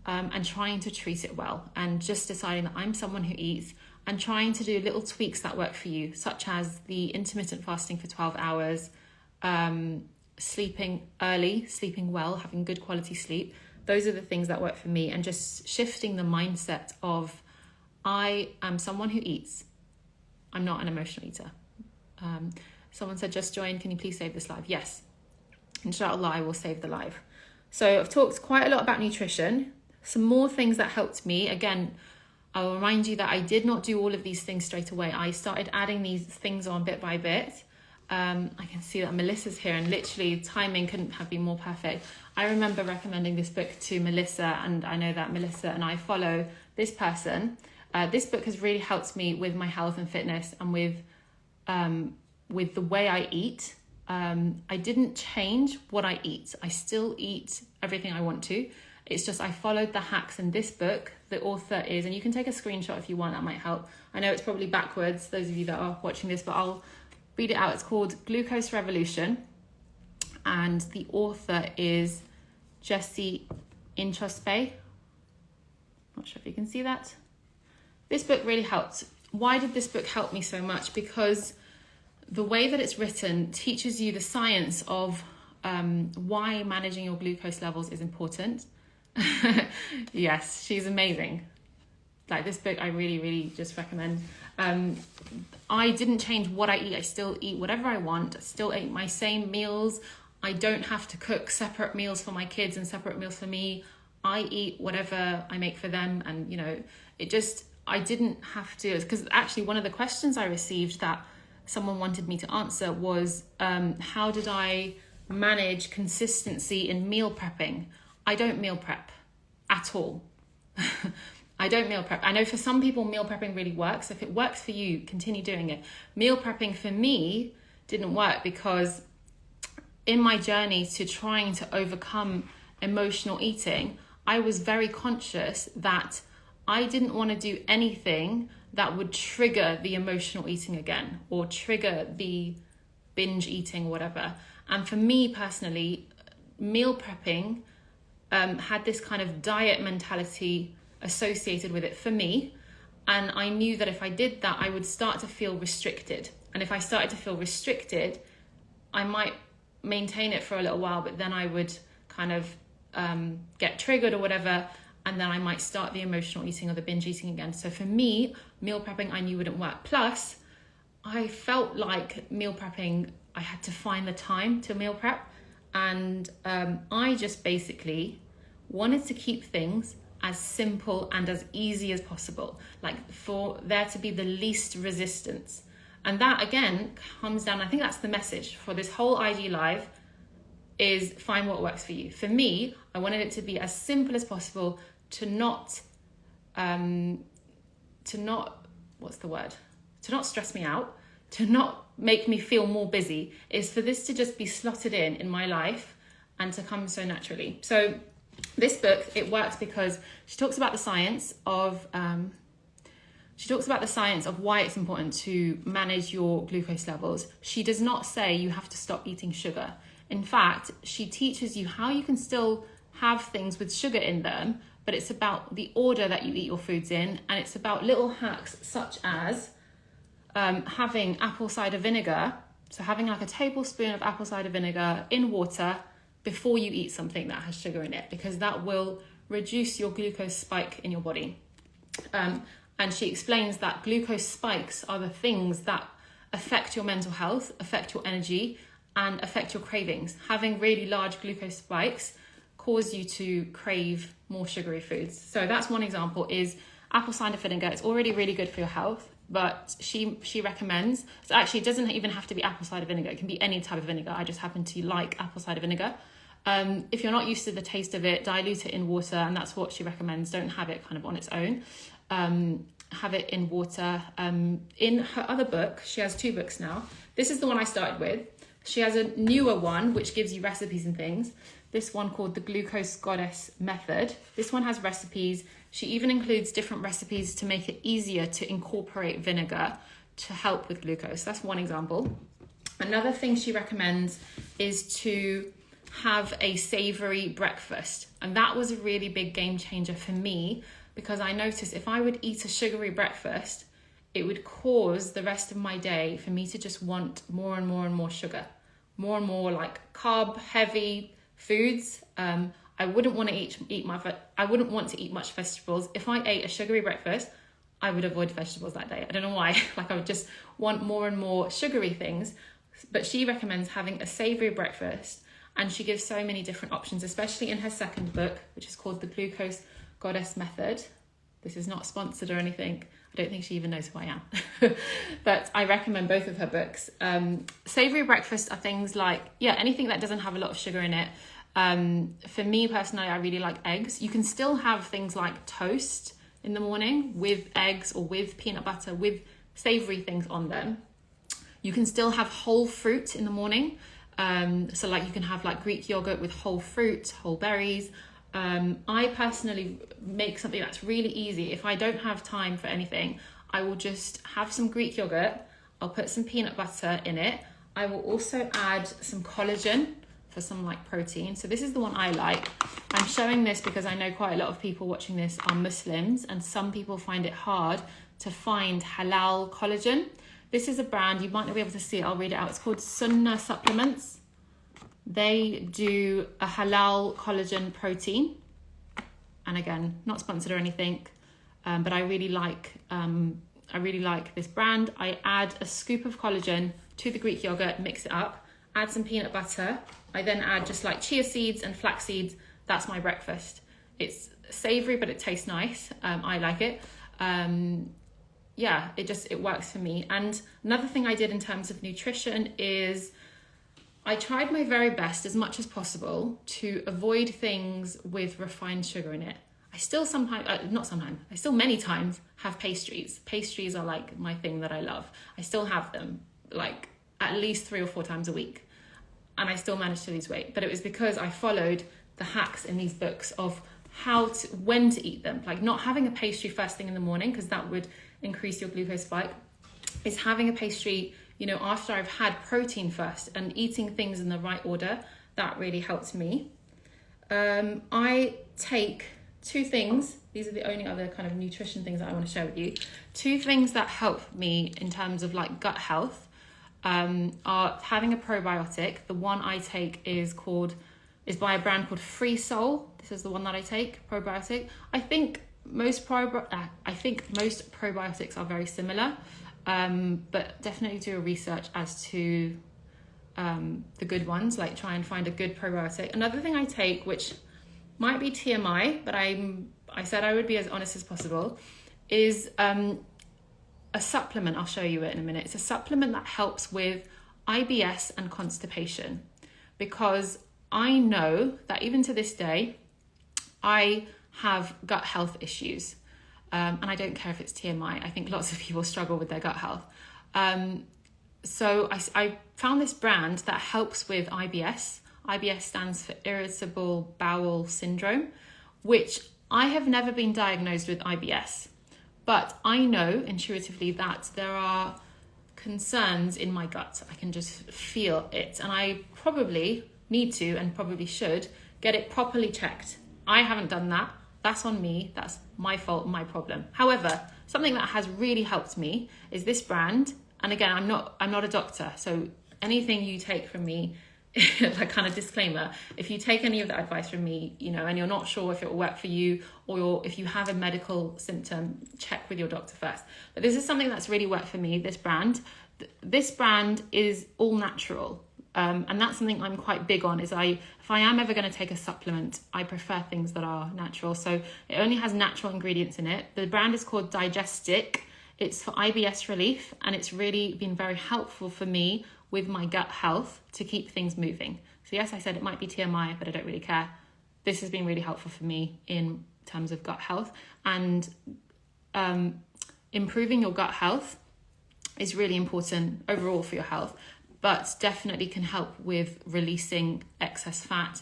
and trying to treat it well, and just deciding that I'm someone who eats, and trying to do little tweaks that work for you, such as the intermittent fasting for 12 hours, sleeping early, sleeping well, having good quality sleep. Those are the things that work for me, and just shifting the mindset of I am someone who eats. I'm not an emotional eater. Someone said, just join, can you please save this live? Yes, inshallah, I will save the live. So I've talked quite a lot about nutrition. Some more things that helped me. Again, I'll remind you that I did not do all of these things straight away. I started adding these things on bit by bit. I can see that Melissa's here, and literally timing couldn't have been more perfect. I remember recommending this book to Melissa, and I know that Melissa and I follow this person. This book has really helped me with my health and fitness, and with the way I eat. I didn't change what I eat. I still eat everything I want to. It's just I followed the hacks in this book. The author is, and you can take a screenshot if you want, that might help. I know it's probably backwards, those of you that are watching this, but I'll read it out. It's called Glucose Revolution, and the author is Jesse Inchospe. Not sure if you can see that. This book really helped. Why did this book help me so much? Because the way that it's written teaches you the science of why managing your glucose levels is important. Yes, she's amazing. Like, this book I really, really just recommend. I didn't change what I eat. I still eat whatever I want. I still eat my same meals. I don't have to cook separate meals for my kids and separate meals for me. I eat whatever I make for them. And, you know, I didn't have to, because actually one of the questions I received that someone wanted me to answer was, how did I manage consistency in meal prepping? I don't meal prep at all. I don't meal prep. I know for some people meal prepping really works. If it works for you, continue doing it. Meal prepping for me didn't work, because in my journey to trying to overcome emotional eating, I was very conscious that I didn't want to do anything that would trigger the emotional eating again, or trigger the binge eating or whatever. And for me personally, meal prepping had this kind of diet mentality associated with it for me. And I knew that if I did that, I would start to feel restricted. And if I started to feel restricted, I might maintain it for a little while, but then I would kind of get triggered or whatever, and then I might start the emotional eating or the binge eating again. So for me, meal prepping I knew wouldn't work. Plus, I felt like meal prepping, I had to find the time to meal prep. And I just basically wanted to keep things as simple and as easy as possible, like for there to be the least resistance. And that again comes down, I think that's the message for this whole IG live, is find what works for you. For me, I wanted it to be as simple as possible, to not stress me out, to not make me feel more busy, is for this to just be slotted in my life and to come so naturally. So this book, it works because she talks about the science of why it's important to manage your glucose levels. She does not say you have to stop eating sugar. In fact, she teaches you how you can still have things with sugar in them, but it's about the order that you eat your foods in, and it's about little hacks such as having apple cider vinegar. So having like a tablespoon of apple cider vinegar in water before you eat something that has sugar in it, because that will reduce your glucose spike in your body. And she explains that glucose spikes are the things that affect your mental health, affect your energy, and affect your cravings. Having really large glucose spikes cause you to crave more sugary foods. So that's one example, is apple cider vinegar. It's already really good for your health, but she recommends, so actually it doesn't even have to be apple cider vinegar. It can be any type of vinegar. I just happen to like apple cider vinegar. If you're not used to the taste of it, dilute it in water, and that's what she recommends. Don't have it kind of on its own. Have it in water. In her other book, she has 2 books now. This is the one I started with. She has a newer one which gives you recipes and things. This one called the Glucose Goddess Method. This one has recipes. She even includes different recipes to make it easier to incorporate vinegar to help with glucose. That's one example. Another thing she recommends is to have a savory breakfast. And that was a really big game changer for me, because I noticed if I would eat a sugary breakfast, it would cause the rest of my day for me to just want more and more and more sugar, more and more like carb heavy foods. I wouldn't want to eat much vegetables. If I ate a sugary breakfast, I would avoid vegetables that day. I don't know why. Like, I would just want more and more sugary things. But she recommends having a savory breakfast, and she gives so many different options, especially in her second book, which is called the Glucose Goddess Method. This is not sponsored or anything. I don't think she even knows who I am. But I recommend both of her books. Savoury breakfast are things like, anything that doesn't have a lot of sugar in it. For me personally, I really like eggs. You can still have things like toast in the morning with eggs or with peanut butter, with savoury things on them. You can still have whole fruit in the morning. So like you can have like Greek yogurt with whole fruit, whole berries. I personally make something that's really easy. If I don't have time for anything, I will just have some Greek yogurt. I'll put some peanut butter in it. I will also add some collagen for some like protein. So this is the one I like. I'm showing this because I know quite a lot of people watching this are Muslims, and some people find it hard to find halal collagen. This is a brand, you might not be able to see it, I'll read it out. It's called Sunnah Supplements. They do a halal collagen protein. And again, not sponsored or anything, but I really like this brand. I add a scoop of collagen to the Greek yogurt, mix it up, add some peanut butter. I then add just like chia seeds and flax seeds. That's my breakfast. It's savoury, but it tastes nice. I like it. It works for me. And another thing I did in terms of nutrition is I tried my very best as much as possible to avoid things with refined sugar in it. I still many times have pastries. Pastries are like my thing that I love. I still have them like at least 3 or 4 times a week. And I still managed to lose weight. But it was because I followed the hacks in these books of when to eat them. Like not having a pastry first thing in the morning, because that would increase your glucose spike, is having a pastry, after I've had protein first, and eating things in the right order. That really helped me. I take 2 things. These are the only other kind of nutrition things that I want to share with you. 2 things that help me in terms of like gut health are having a probiotic. The one I take is by a brand called Free Soul. This is the one that I take, probiotic. I think most probiotics are very similar, but definitely do a research as to the good ones, like try and find a good probiotic. Another thing I take, which might be TMI, but I said I would be as honest as possible, is a supplement. I'll show you it in a minute. It's a supplement that helps with IBS and constipation, because I know that even to this day, I have gut health issues. And I don't care if it's TMI. I think lots of people struggle with their gut health. So I found this brand that helps with IBS. IBS stands for Irritable Bowel Syndrome, which I have never been diagnosed with IBS. But I know intuitively that there are concerns in my gut. I can just feel it. And I probably need to, and probably should, get it properly checked. I haven't done that. That's on me. That's my fault, my problem. However, something that has really helped me is this brand. And again, I'm not a doctor. So anything you take from me, like kind of disclaimer, if you take any of that advice from me, and you're not sure if it will work for you, or if you have a medical symptom, check with your doctor first. But this is something that's really worked for me, this brand. This brand is all natural. And that's something I'm quite big on, is if I am ever going to take a supplement, I prefer things that are natural. So it only has natural ingredients in it. The brand is called Digestic. It's for IBS relief, and it's really been very helpful for me with my gut health to keep things moving. So yes, I said it might be TMI, but I don't really care. This has been really helpful for me in terms of gut health, and improving your gut health is really important overall for your health, but definitely can help with releasing excess fat,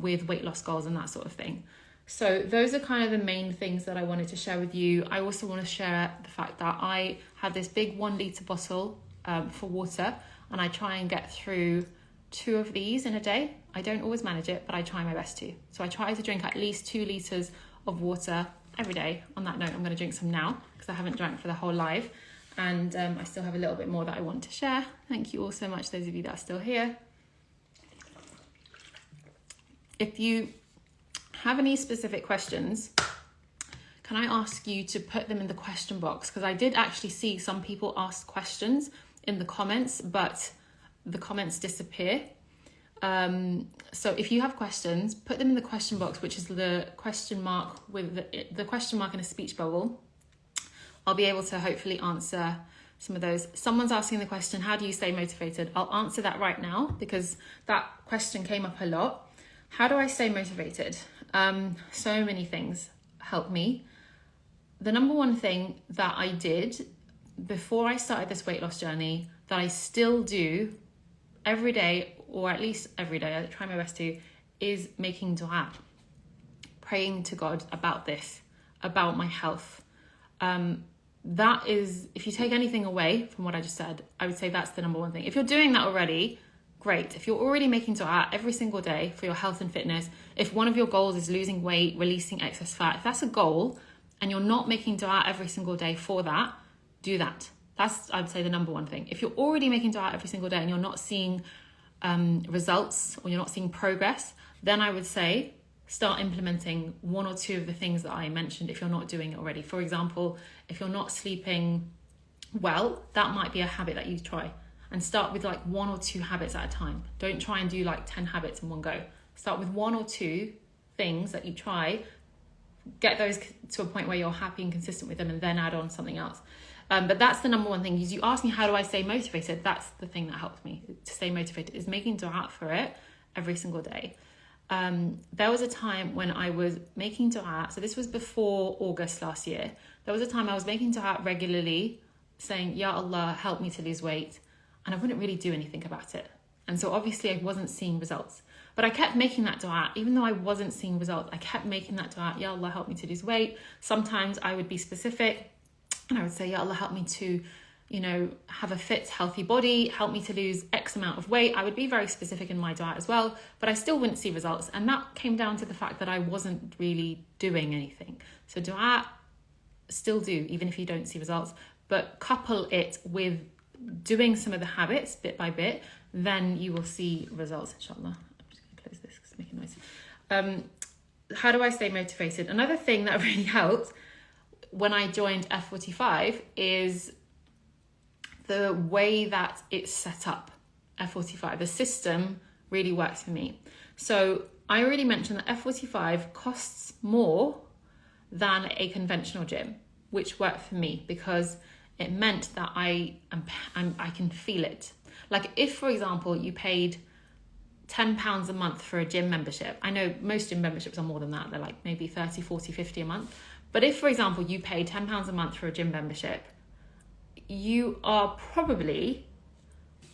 with weight loss goals and that sort of thing. So those are kind of the main things that I wanted to share with you. I also want to share the fact that I have this big 1 litre bottle for water, and I try and get through 2 of these in a day. I don't always manage it, but I try my best to. So I try to drink at least 2 litres of water every day. On that note, I'm going to drink some now because I haven't drank for the whole live. And I still have a little bit more that I want to share. Thank you all so much, those of you that are still here. If you have any specific questions, can I ask you to put them in the question box? Because I did actually see some people ask questions in the comments, but the comments disappear. So if you have questions, put them in the question box, which is the question mark with the question mark in a speech bubble. I'll be able to hopefully answer some of those. Someone's asking the question, how do you stay motivated? I'll answer that right now because that question came up a lot. How do I stay motivated? So many things help me. The number one thing that I did before I started this weight loss journey, that I still do every day, or at least every day, I try my best to, is making dua, praying to God about this, about my health. That is, if you take anything away from what I just said, I would say that's the number one thing. If you're doing that already, great. If you're already making dua every single day for your health and fitness, if one of your goals is losing weight, releasing excess fat, if that's a goal and you're not making dua every single day for that, do that. That's, I'd say, the number one thing. If you're already making dua every single day and you're not seeing results, or you're not seeing progress, then I would say start implementing one or two of the things that I mentioned if you're not doing it already. For example, if you're not sleeping well, that might be a habit that you try. And start with like one or two habits at a time. Don't try and do like 10 habits in one go. Start with one or two things that you try, get those to a point where you're happy and consistent with them, and then add on something else. But that's the number one thing. You ask me, how do I stay motivated? That's the thing that helps me to stay motivated, is making dua for it every single day. There was a time when I was making dua, so this was before August last year. There was a time I was making dua regularly, saying, Ya Allah, help me to lose weight. And I wouldn't really do anything about it. And so obviously I wasn't seeing results. But I kept making that dua, even though I wasn't seeing results. I kept making that dua, Ya Allah, help me to lose weight. Sometimes I would be specific and I would say, Ya Allah, help me to, have a fit, healthy body, help me to lose X amount of weight. I would be very specific in my dua as well, but I still wouldn't see results. And that came down to the fact that I wasn't really doing anything. So dua, still do, even if you don't see results, but couple it with doing some of the habits bit by bit, then you will see results, inshallah. I'm just going to close this because it's making noise. How do I stay motivated? Another thing that really helped when I joined F45 is the way that it's set up. F45, the system really works for me. So I already mentioned that F45 costs more than a conventional gym, which worked for me because it meant that I can feel it. Like if, for example, you paid £10 a month for a gym membership. I know most gym memberships are more than that. They're like maybe 30, 40, 50 a month. But if, for example, you paid £10 a month for a gym membership, you are probably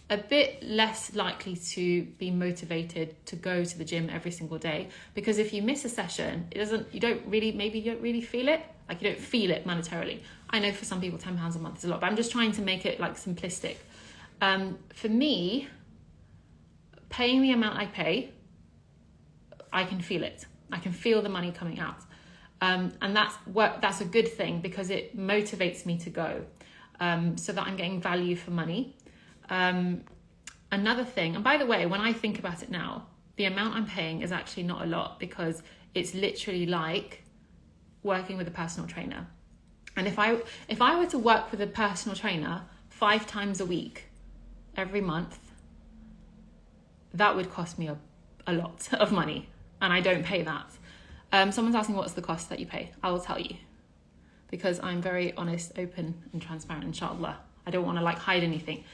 a bit less likely to be motivated to go to the gym every single day, because if you miss a session, you don't really feel it. Like you don't feel it monetarily. I know for some people £10 a month is a lot, but I'm just trying to make it like simplistic. For me, paying the amount I pay, I can feel it. I can feel the money coming out. And that's a good thing because it motivates me to go, so that I'm getting value for money. Another thing, and by the way, when I think about it now, the amount I'm paying is actually not a lot because it's literally like working with a personal trainer. And if I were to work with a personal trainer 5 times a week, every month, that would cost me a lot of money, and I don't pay that. Someone's asking what's the cost that you pay. I will tell you, because I'm very honest, open and transparent, inshallah. I don't want to hide anything.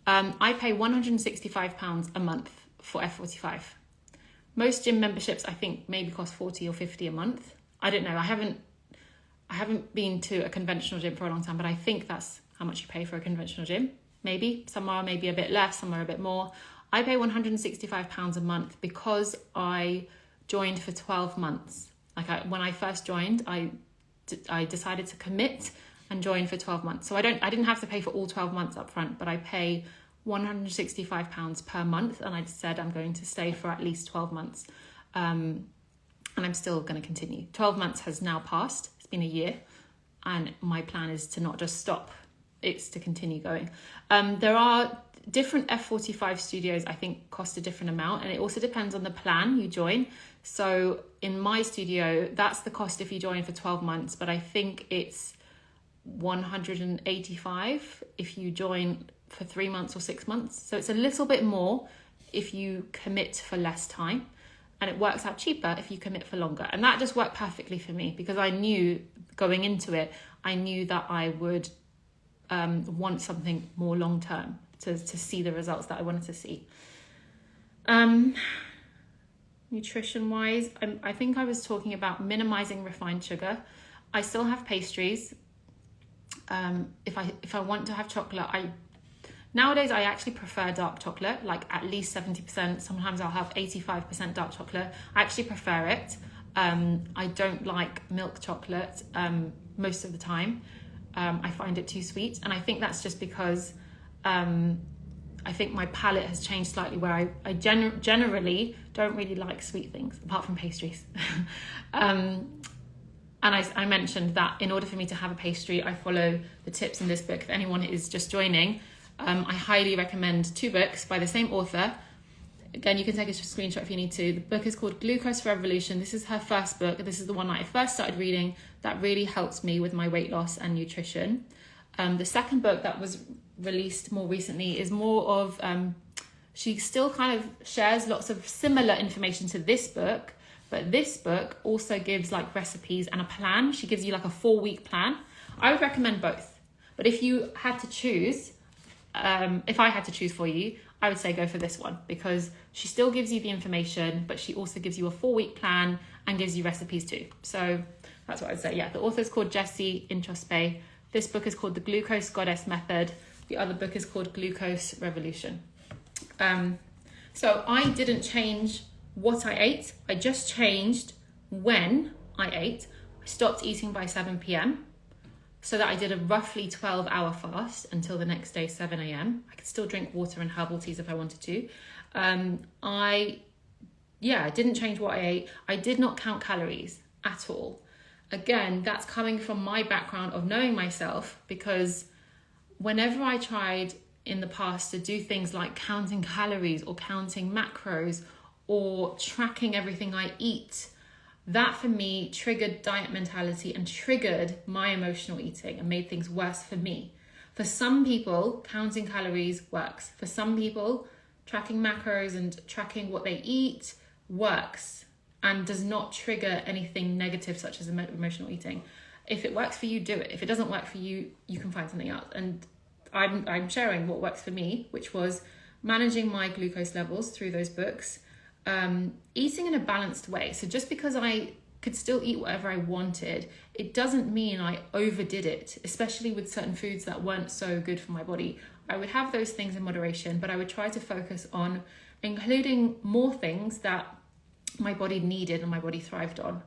I pay £165 a month for F45. Most gym memberships I think maybe cost 40 or 50 a month. I don't know. I haven't been to a conventional gym for a long time, but I think that's how much you pay for a conventional gym. Maybe some are maybe a bit less, some are a bit more. I pay £165 a month because I joined for 12 months. When I first joined, I decided to commit and join for 12 months. So I didn't have to pay for all 12 months up front, but I pay £165 per month, and I said I'm going to stay for at least 12 months. And I'm still going to continue. 12 months has now passed. It's been a year, and my plan is to not just stop. It's to continue going. There are different F45 studios, I think, cost a different amount, and it also depends on the plan you join. So in my studio, that's the cost if you join for 12 months, but I think it's 185 if you join for 3 months or 6 months. So it's a little bit more if you commit for less time. and it works out cheaper if you commit for longer. And that just worked perfectly for me, because I knew going into it, I knew that I would want something more long-term to see the results that I wanted to see. Nutrition-wise, I think I was talking about minimizing refined sugar. I still have pastries. If I want to have chocolate, nowadays I actually prefer dark chocolate, like at least 70%. Sometimes I'll have 85% dark chocolate. I actually prefer it. I don't like milk chocolate most of the time. I find it too sweet, and I think that's just because I think my palate has changed slightly, where I generally don't really like sweet things apart from pastries. And I mentioned that in order for me to have a pastry, I follow the tips in this book. If anyone is just joining, I highly recommend 2 books by the same author. Again, you can take a screenshot if you need to. The book is called Glucose Revolution. This is her first book. This is the one that I first started reading that really helped me with my weight loss and nutrition. The second book that was released more recently is more of, she still kind of shares lots of similar information to this book, but this book also gives like recipes and a plan. She gives you like a 4-week plan. I would recommend both. But if you had to choose, if I had to choose for you, I would say go for this one, because she still gives you the information, but she also gives you a 4-week plan and gives you recipes too. So that's what I'd say. Yeah, the author is called Jessie Introspay. This book is called The Glucose Goddess Method. The other book is called Glucose Revolution. So I didn't change what I ate. I just changed when I ate. I stopped eating by 7 p.m. so that I did a roughly 12-hour fast until the next day, 7 a.m. I could still drink water and herbal teas if I wanted to. I didn't change what I ate. I did not count calories at all. Again, that's coming from my background of knowing myself, because whenever I tried in the past to do things like counting calories or counting macros or tracking everything I eat, that for me triggered diet mentality and triggered my emotional eating and made things worse for me. For some people, counting calories works. For some people, tracking macros and tracking what they eat works and does not trigger anything negative such as emotional eating. If it works for you, do it. If it doesn't work for you, you can find something else. And I'm sharing what works for me, which was managing my glucose levels through those books, eating in a balanced way. So just because I could still eat whatever I wanted, it doesn't mean I overdid it, especially with certain foods that weren't so good for my body. I would have those things in moderation, but I would try to focus on including more things that my body needed and my body thrived on.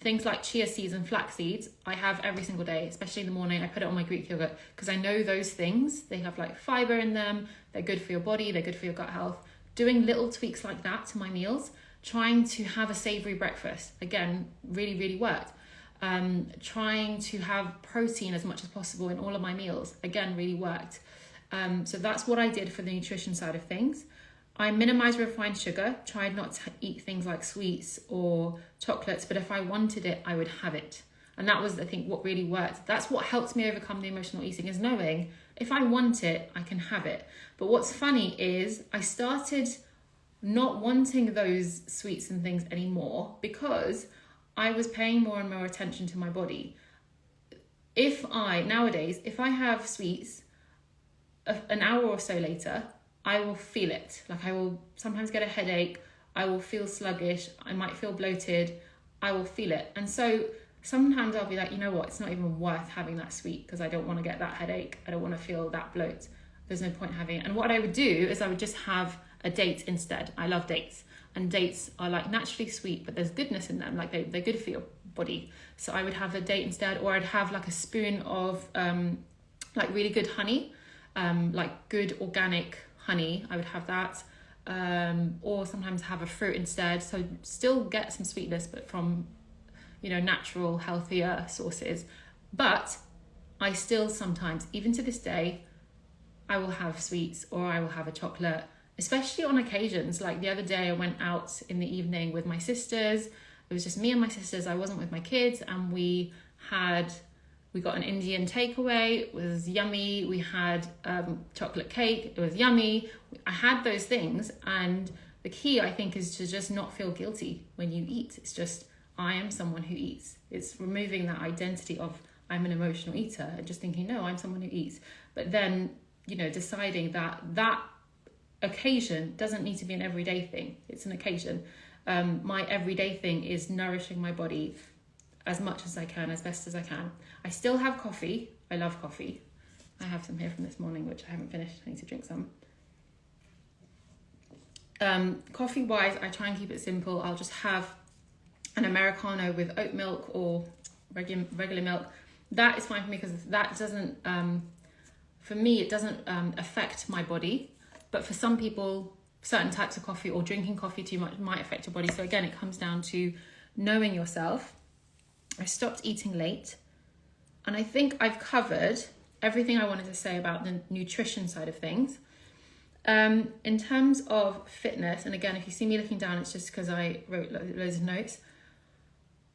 Things like chia seeds and flax seeds, I have every single day, especially in the morning. I put it on my Greek yogurt because I know those things, they have like fiber in them, they're good for your body, they're good for your gut health. Doing little tweaks like that to my meals, trying to have a savory breakfast, again, really, really worked. Trying to have protein as much as possible in all of my meals, again, really worked. So that's what I did for the nutrition side of things. I minimized refined sugar, tried not to eat things like sweets or chocolates, but if I wanted it, I would have it. And that was, I think, what really worked. That's what helped me overcome the emotional eating, is knowing if I want it, I can have it. But what's funny is I started not wanting those sweets and things anymore because I was paying more and more attention to my body. Nowadays, if I have sweets, an hour or so later, I will feel it. Like I will sometimes get a headache. I will feel sluggish. I might feel bloated. I will feel it. And so sometimes I'll be like, you know what? It's not even worth having that sweet because I don't want to get that headache. I don't want to feel that bloat. There's no point having it. And what I would do is I would just have a date instead. I love dates. And dates are like naturally sweet, but there's goodness in them. Like they're good for your body. So I would have a date instead, or I'd have like a spoon of like really good honey, like good organic honey. I would have that, or sometimes have a fruit instead. So still get some sweetness, but from, natural, healthier sources. But I still sometimes, even to this day, I will have sweets or I will have a chocolate, especially on occasions. Like the other day, I went out in the evening with my sisters. It was just me and my sisters. I wasn't with my kids, and we got an Indian takeaway. It was yummy. We had chocolate cake. It was yummy. I had those things, and the key, I think, is to just not feel guilty when you eat. It's just, I am someone who eats. It's removing that identity of I'm an emotional eater and just thinking, no, I'm someone who eats. But then, you know, deciding that that occasion doesn't need to be an everyday thing. It's an occasion. My everyday thing is nourishing my body as much as I can, as best as I can. I still have coffee. I love coffee. I have some here from this morning, which I haven't finished. I need to drink some. Coffee wise, I try and keep it simple. I'll just have an Americano with oat milk or regular milk. That is fine for me because that doesn't, for me, it doesn't affect my body. But for some people, certain types of coffee or drinking coffee too much might affect your body. So again, it comes down to knowing yourself. I stopped eating late. And I think I've covered everything I wanted to say about the nutrition side of things. In terms of fitness, and again, if you see me looking down, it's just because I wrote loads of notes.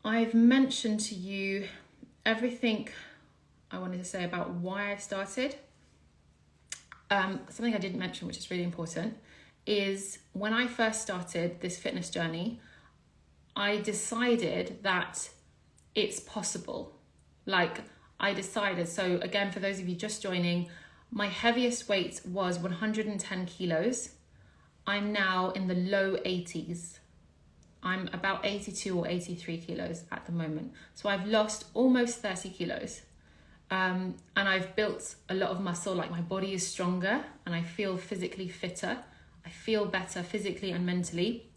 I've mentioned to you everything I wanted to say about why I started. Something I didn't mention, which is really important, is when I first started this fitness journey, I decided that it's possible. Like, I decided, so again, for those of you just joining, my heaviest weight was 110 kilos. I'm now in the low 80s. I'm about 82 or 83 kilos at the moment. So I've lost almost 30 kilos. And I've built a lot of muscle, like my body is stronger and I feel physically fitter. I feel better physically and mentally.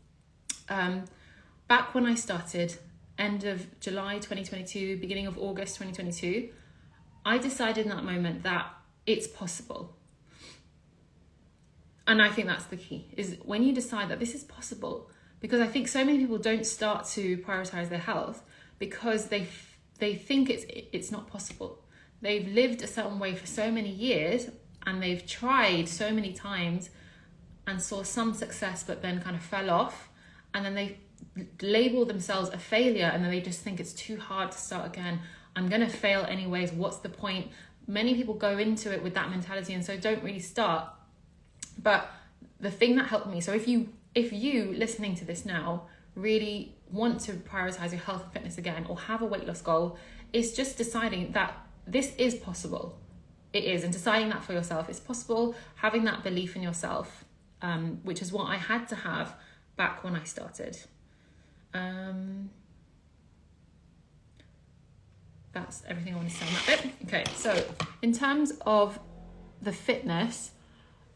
Back when I started, end of July 2022, beginning of August 2022, I decided in that moment that it's possible. And I think that's the key, is when you decide that this is possible, because I think so many people don't start to prioritize their health because they think it's not possible. They've lived a certain way for so many years and they've tried so many times and saw some success but then kind of fell off, and then they label themselves a failure and then they just think it's too hard to start again. I'm going to fail anyways. What's the point? Many people go into it with that mentality and so don't really start. But the thing that helped me, so if you listening to this now really want to prioritize your health and fitness again or have a weight loss goal, is just deciding that this is possible. It is, and deciding that for yourself. It's possible, having that belief in yourself, which is what I had to have back when I started. That's everything I want to say on that bit. Okay, so in terms of the fitness,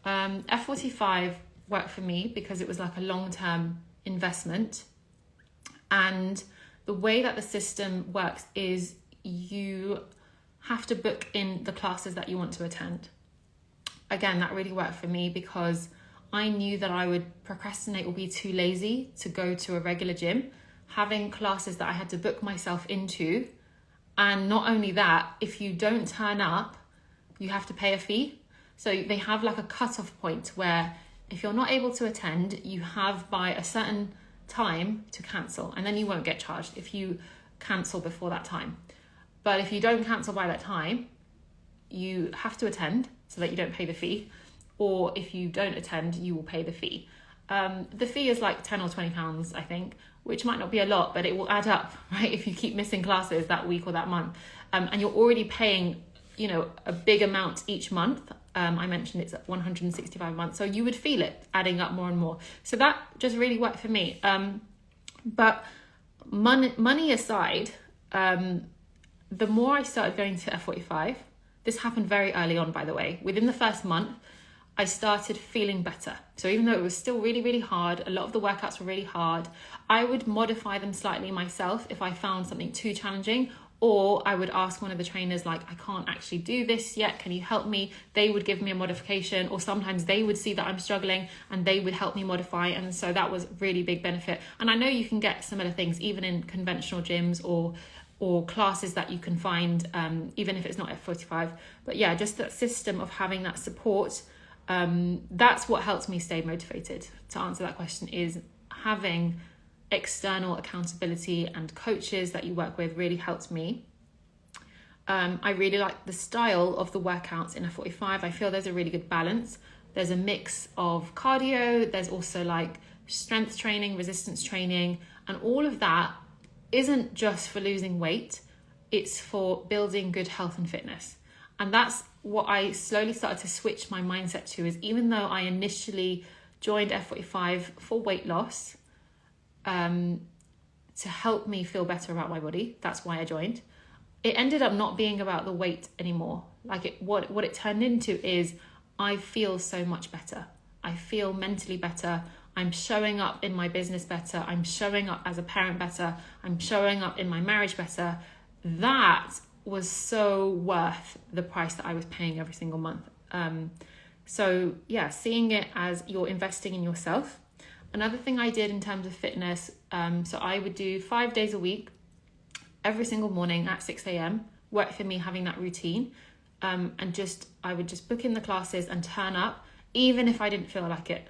F45 worked for me because it was like a long-term investment. And the way that the system works is you have to book in the classes that you want to attend. Again, that really worked for me because I knew that I would procrastinate or be too lazy to go to a regular gym. Having classes that I had to book myself into, and not only that, if you don't turn up, you have to pay a fee. So they have like a cut-off point where if you're not able to attend, you have by a certain time to cancel, and then you won't get charged if you cancel before that time. But if you don't cancel by that time, you have to attend so that you don't pay the fee, or if you don't attend, you will pay the fee. The fee is like 10 or 20 pounds, I think, which might not be a lot, but it will add up, right? If you keep missing classes that week or that month, and you're already paying, you know, a big amount each month. I mentioned it's at 165 a month, so you would feel it adding up more and more. So that just really worked for me. But money aside, the more I started going to F45, this happened very early on, by the way. Within the first month, I started feeling better. So even though it was still really, really hard, a lot of the workouts were really hard, I would modify them slightly myself if I found something too challenging, or I would ask one of the trainers, like, I can't actually do this yet, can you help me? They would give me a modification, or sometimes they would see that I'm struggling and they would help me modify. And so that was really big benefit. And I know you can get similar things even in conventional gyms or classes that you can find, even if it's not F45. But yeah, just that system of having that support, that's what helps me stay motivated. To answer that question, is having external accountability and coaches that you work with really helped me. I really like the style of the workouts in F45. I feel there's a really good balance. There's a mix of cardio. There's also like strength training, resistance training, and all of that isn't just for losing weight, it's for building good health and fitness. And that's what I slowly started to switch my mindset to, is even though I initially joined F45 for weight loss, to help me feel better about my body, that's why I joined, it ended up not being about the weight anymore. Like what it turned into is I feel so much better. I feel mentally better. I'm showing up in my business better. I'm showing up as a parent better. I'm showing up in my marriage better. That was so worth the price that I was paying every single month. So yeah, seeing it as you're investing in yourself. Another thing I did in terms of fitness, so I would do 5 days a week, every single morning at 6 a.m. Worked for me having that routine. And I would just book in the classes and turn up, even if I didn't feel like it.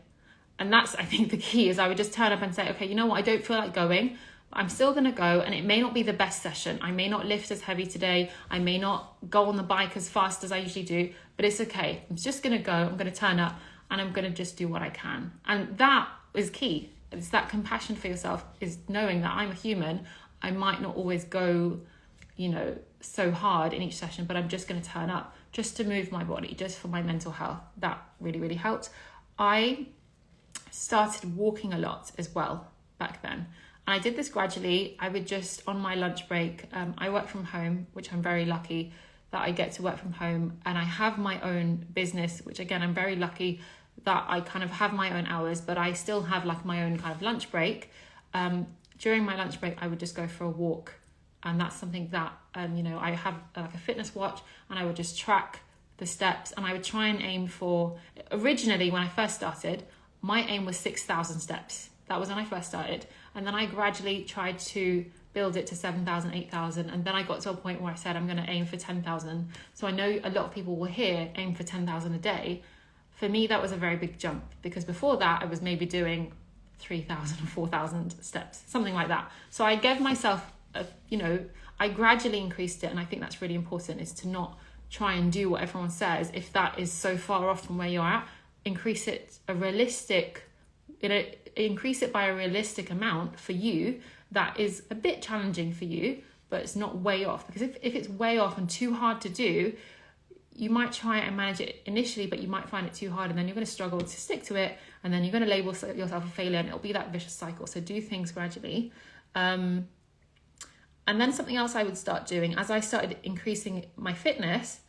And that's, I think, the key, is I would just turn up and say, okay, you know what, I don't feel like going, but I'm still going to go. And it may not be the best session. I may not lift as heavy today. I may not go on the bike as fast as I usually do, but it's okay. I'm just going to go. I'm going to turn up and I'm going to just do what I can. And that is key. It's that compassion for yourself, is knowing that I'm a human. I might not always go, so hard in each session, but I'm just going to turn up just to move my body, just for my mental health. That really, really helped. I started walking a lot as well back then. And I did this gradually. I would just, on my lunch break, I work from home, which I'm very lucky that I get to work from home. And I have my own business, which again, I'm very lucky that I kind of have my own hours, but I still have like my own kind of lunch break. During my lunch break, I would just go for a walk. And that's something that, I have like a fitness watch, and I would just track the steps, and I would try and aim for, originally when I first started, my aim was 6,000 steps. That was when I first started. And then I gradually tried to build it to 7,000, 8,000. And then I got to a point where I said, I'm going to aim for 10,000. So I know a lot of people will hear aim for 10,000 a day. For me, that was a very big jump, because before that I was maybe doing 3,000 or 4,000 steps, something like that. So I gave myself, I gradually increased it. And I think that's really important, is to not try and do what everyone says. If that is so far off from where you're at, increase it by a realistic amount for you that is a bit challenging for you, but it's not way off. Because if it's way off and too hard to do, you might try and manage it initially, but you might find it too hard, and then you're going to struggle to stick to it, and then you're going to label yourself a failure, and it'll be that vicious cycle. So do things gradually. And then something else I would start doing, as I started increasing my fitness,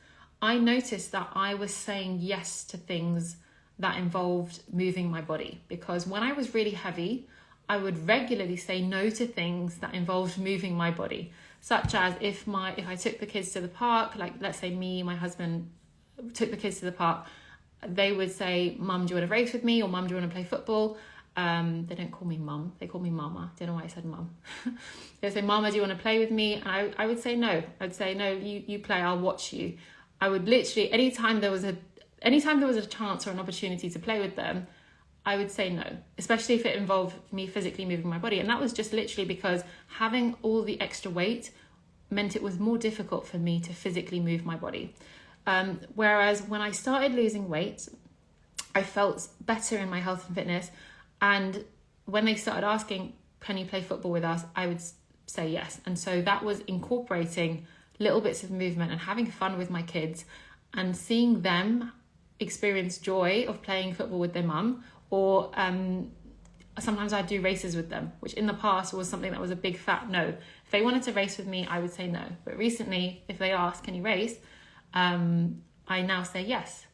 I noticed that I was saying yes to things that involved moving my body. Because when I was really heavy, I would regularly say no to things that involved moving my body, such as if I took the kids to the park, like let's say my husband took the kids to the park, they would say, Mum, do you want to race with me? Or Mum, do you want to play football? They don't call me Mum, they call me Mama. Don't know why I said Mum. They say, Mama, do you want to play with me? And I would say no. I'd say, no, you play, I'll watch you. I would literally, anytime there was a chance or an opportunity to play with them, I would say no, especially if it involved me physically moving my body. And that was just literally because having all the extra weight meant it was more difficult for me to physically move my body. Whereas when I started losing weight, I felt better in my health and fitness. And when they started asking, can you play football with us? I would say yes. And so that was incorporating little bits of movement and having fun with my kids, and seeing them experience joy of playing football with their mum. Or sometimes I'd do races with them, which in the past was something that was a big fat no. If they wanted to race with me, I would say no. But recently, if they ask, can you race? I now say yes.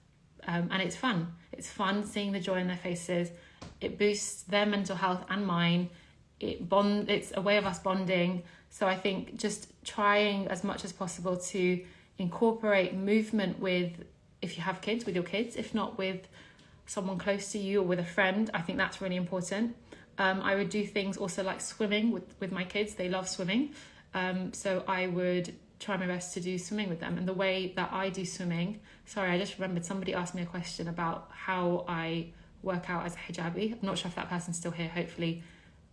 And it's fun. It's fun seeing the joy in their faces. It boosts their mental health and mine. It's a way of us bonding. So I think just trying as much as possible to incorporate movement if you have kids, with your kids, if not with someone close to you or with a friend. I think that's really important. I would do things also like swimming with my kids. They love swimming. So I would try my best to do swimming with them. And the way that I do swimming, sorry, I just remembered somebody asked me a question about how I work out as a hijabi. I'm not sure if that person's still here. Hopefully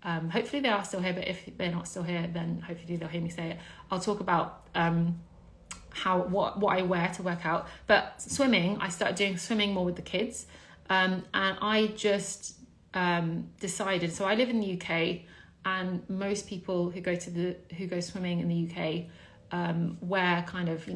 they are still here, but if they're not still here, then hopefully they'll hear me say it. I'll talk about what I wear to work out. But swimming, I started doing swimming more with the kids. And I just decided, so I live in the UK, and most people who go swimming in the UK wear kind of,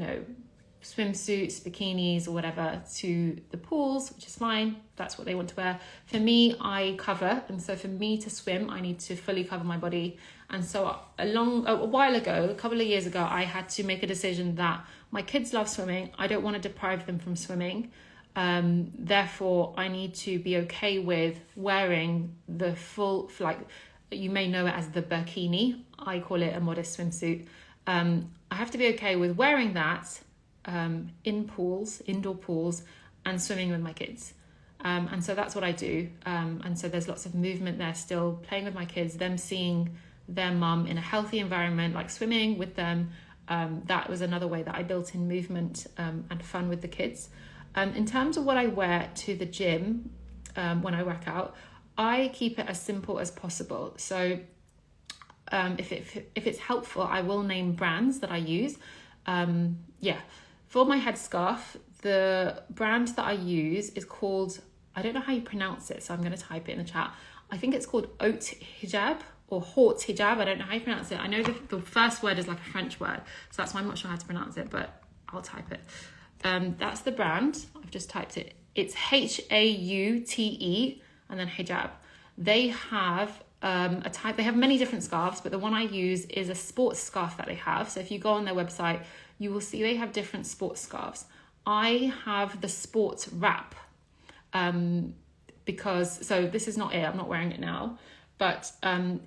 swimsuits, bikinis or whatever to the pools, which is fine. That's what they want to wear. For me, I cover, and so for me to swim, I need to fully cover my body. And so a while ago, a couple of years ago, I had to make a decision that my kids love swimming. I don't want to deprive them from swimming. Therefore, I need to be okay with wearing the full, like, you may know it as the bikini. I call it a modest swimsuit. I have to be okay with wearing that in pools, indoor pools, and swimming with my kids. And so that's what I do. And so there's lots of movement there still, playing with my kids, them seeing their mum in a healthy environment, like swimming with them. That was another way that I built in movement and fun with the kids. In terms of what I wear to the gym when I work out, I keep it as simple as possible. So if it's helpful, I will name brands that I use. For my headscarf, the brand that I use is called, I don't know how you pronounce it, so I'm going to type it in the chat. I think it's called Haute Hijab or Haute Hijab. I don't know how you pronounce it. I know the first word is like a French word, so that's why I'm not sure how to pronounce it, but I'll type it. That's the brand. I've just typed it. It's Haute and then hijab. They have they have many different scarves, but the one I use is a sports scarf that they have. So if you go on their website, you will see they have different sports scarves. I have the sports wrap because, so this is not it, I'm not wearing it now, but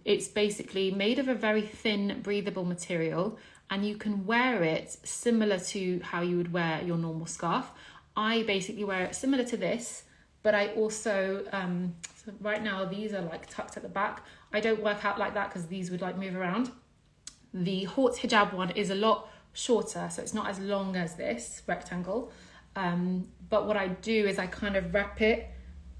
it's basically made of a very thin, breathable material, and you can wear it similar to how you would wear your normal scarf. I basically wear it similar to this, but I also, so right now these are like tucked at the back. I don't work out like that because these would like move around. The Haute Hijab one is a lot shorter, so it's not as long as this rectangle. But what I do is I kind of wrap it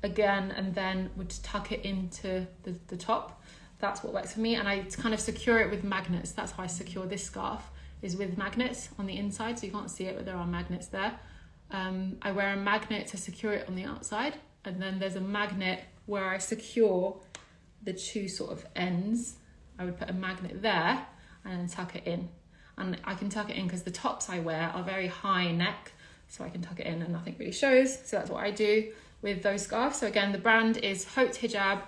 again and then would tuck it into the top. That's what works for me. And I kind of secure it with magnets. That's how I secure this scarf, is with magnets on the inside. So you can't see it, but there are magnets there. I wear a magnet to secure it on the outside. And then there's a magnet where I secure the two sort of ends. I would put a magnet there and then tuck it in. And I can tuck it in because the tops I wear are very high neck, so I can tuck it in and nothing really shows. So that's what I do with those scarves. So again, the brand is Haute Hijab.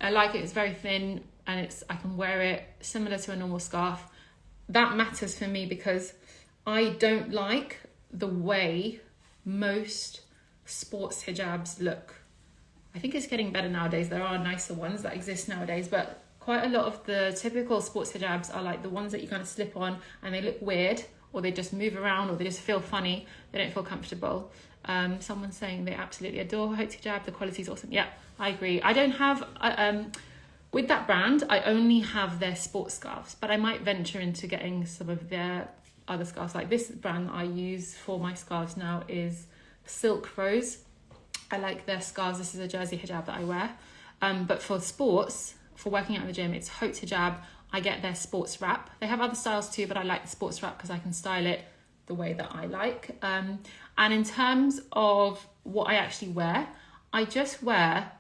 I like it, it's very thin, and I can wear it similar to a normal scarf. That matters for me because I don't like the way most sports hijabs look. I think it's getting better nowadays. There are nicer ones that exist nowadays, but quite a lot of the typical sports hijabs are like the ones that you kind of slip on and they look weird, or they just move around, or they just feel funny. They don't feel comfortable. Someone's saying they absolutely adore Haute Hijab. The quality is awesome. Yeah, I agree. I don't have, with that brand, I only have their sports scarves, but I might venture into getting some of their other scarves. Like this brand that I use for my scarves now is Silk Rose. I like their scarves. This is a jersey hijab that I wear. But for sports, for working out in the gym, it's Haute Hijab. I get their sports wrap. They have other styles too, but I like the sports wrap because I can style it the way that I like. And in terms of what I actually wear, I just wear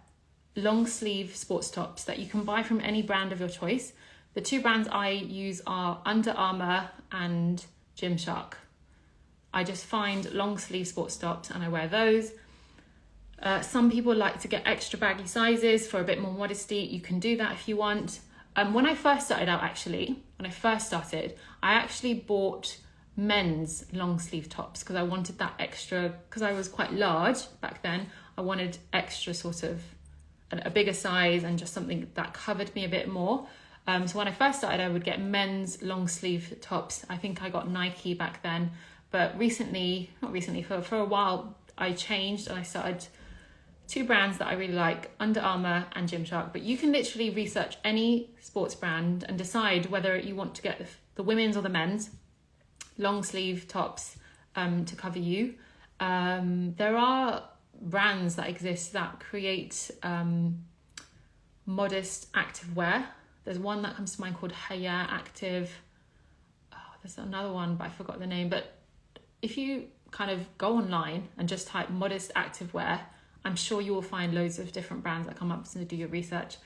long sleeve sports tops that you can buy from any brand of your choice. The two brands I use are Under Armour and Gymshark. I just find long sleeve sports tops and I wear those. Some people like to get extra baggy sizes for a bit more modesty. You can do that if you want. When I first started, I actually bought men's long sleeve tops because I wanted that extra, because I was quite large back then. I wanted extra sort of a bigger size and just something that covered me a bit more. So when I first started, I would get men's long sleeve tops. I think I got Nike back then, but for a while, I changed and I started two brands that I really like, Under Armour and Gymshark. But you can literally research any sports brand and decide whether you want to get the women's or the men's long sleeve tops to cover you. There are brands that exist that create modest active wear. There's one that comes to mind called Haya Active. Oh, there's another one, but I forgot the name. But if you kind of go online and just type modest active wear, I'm sure you will find loads of different brands that come up, so do your research.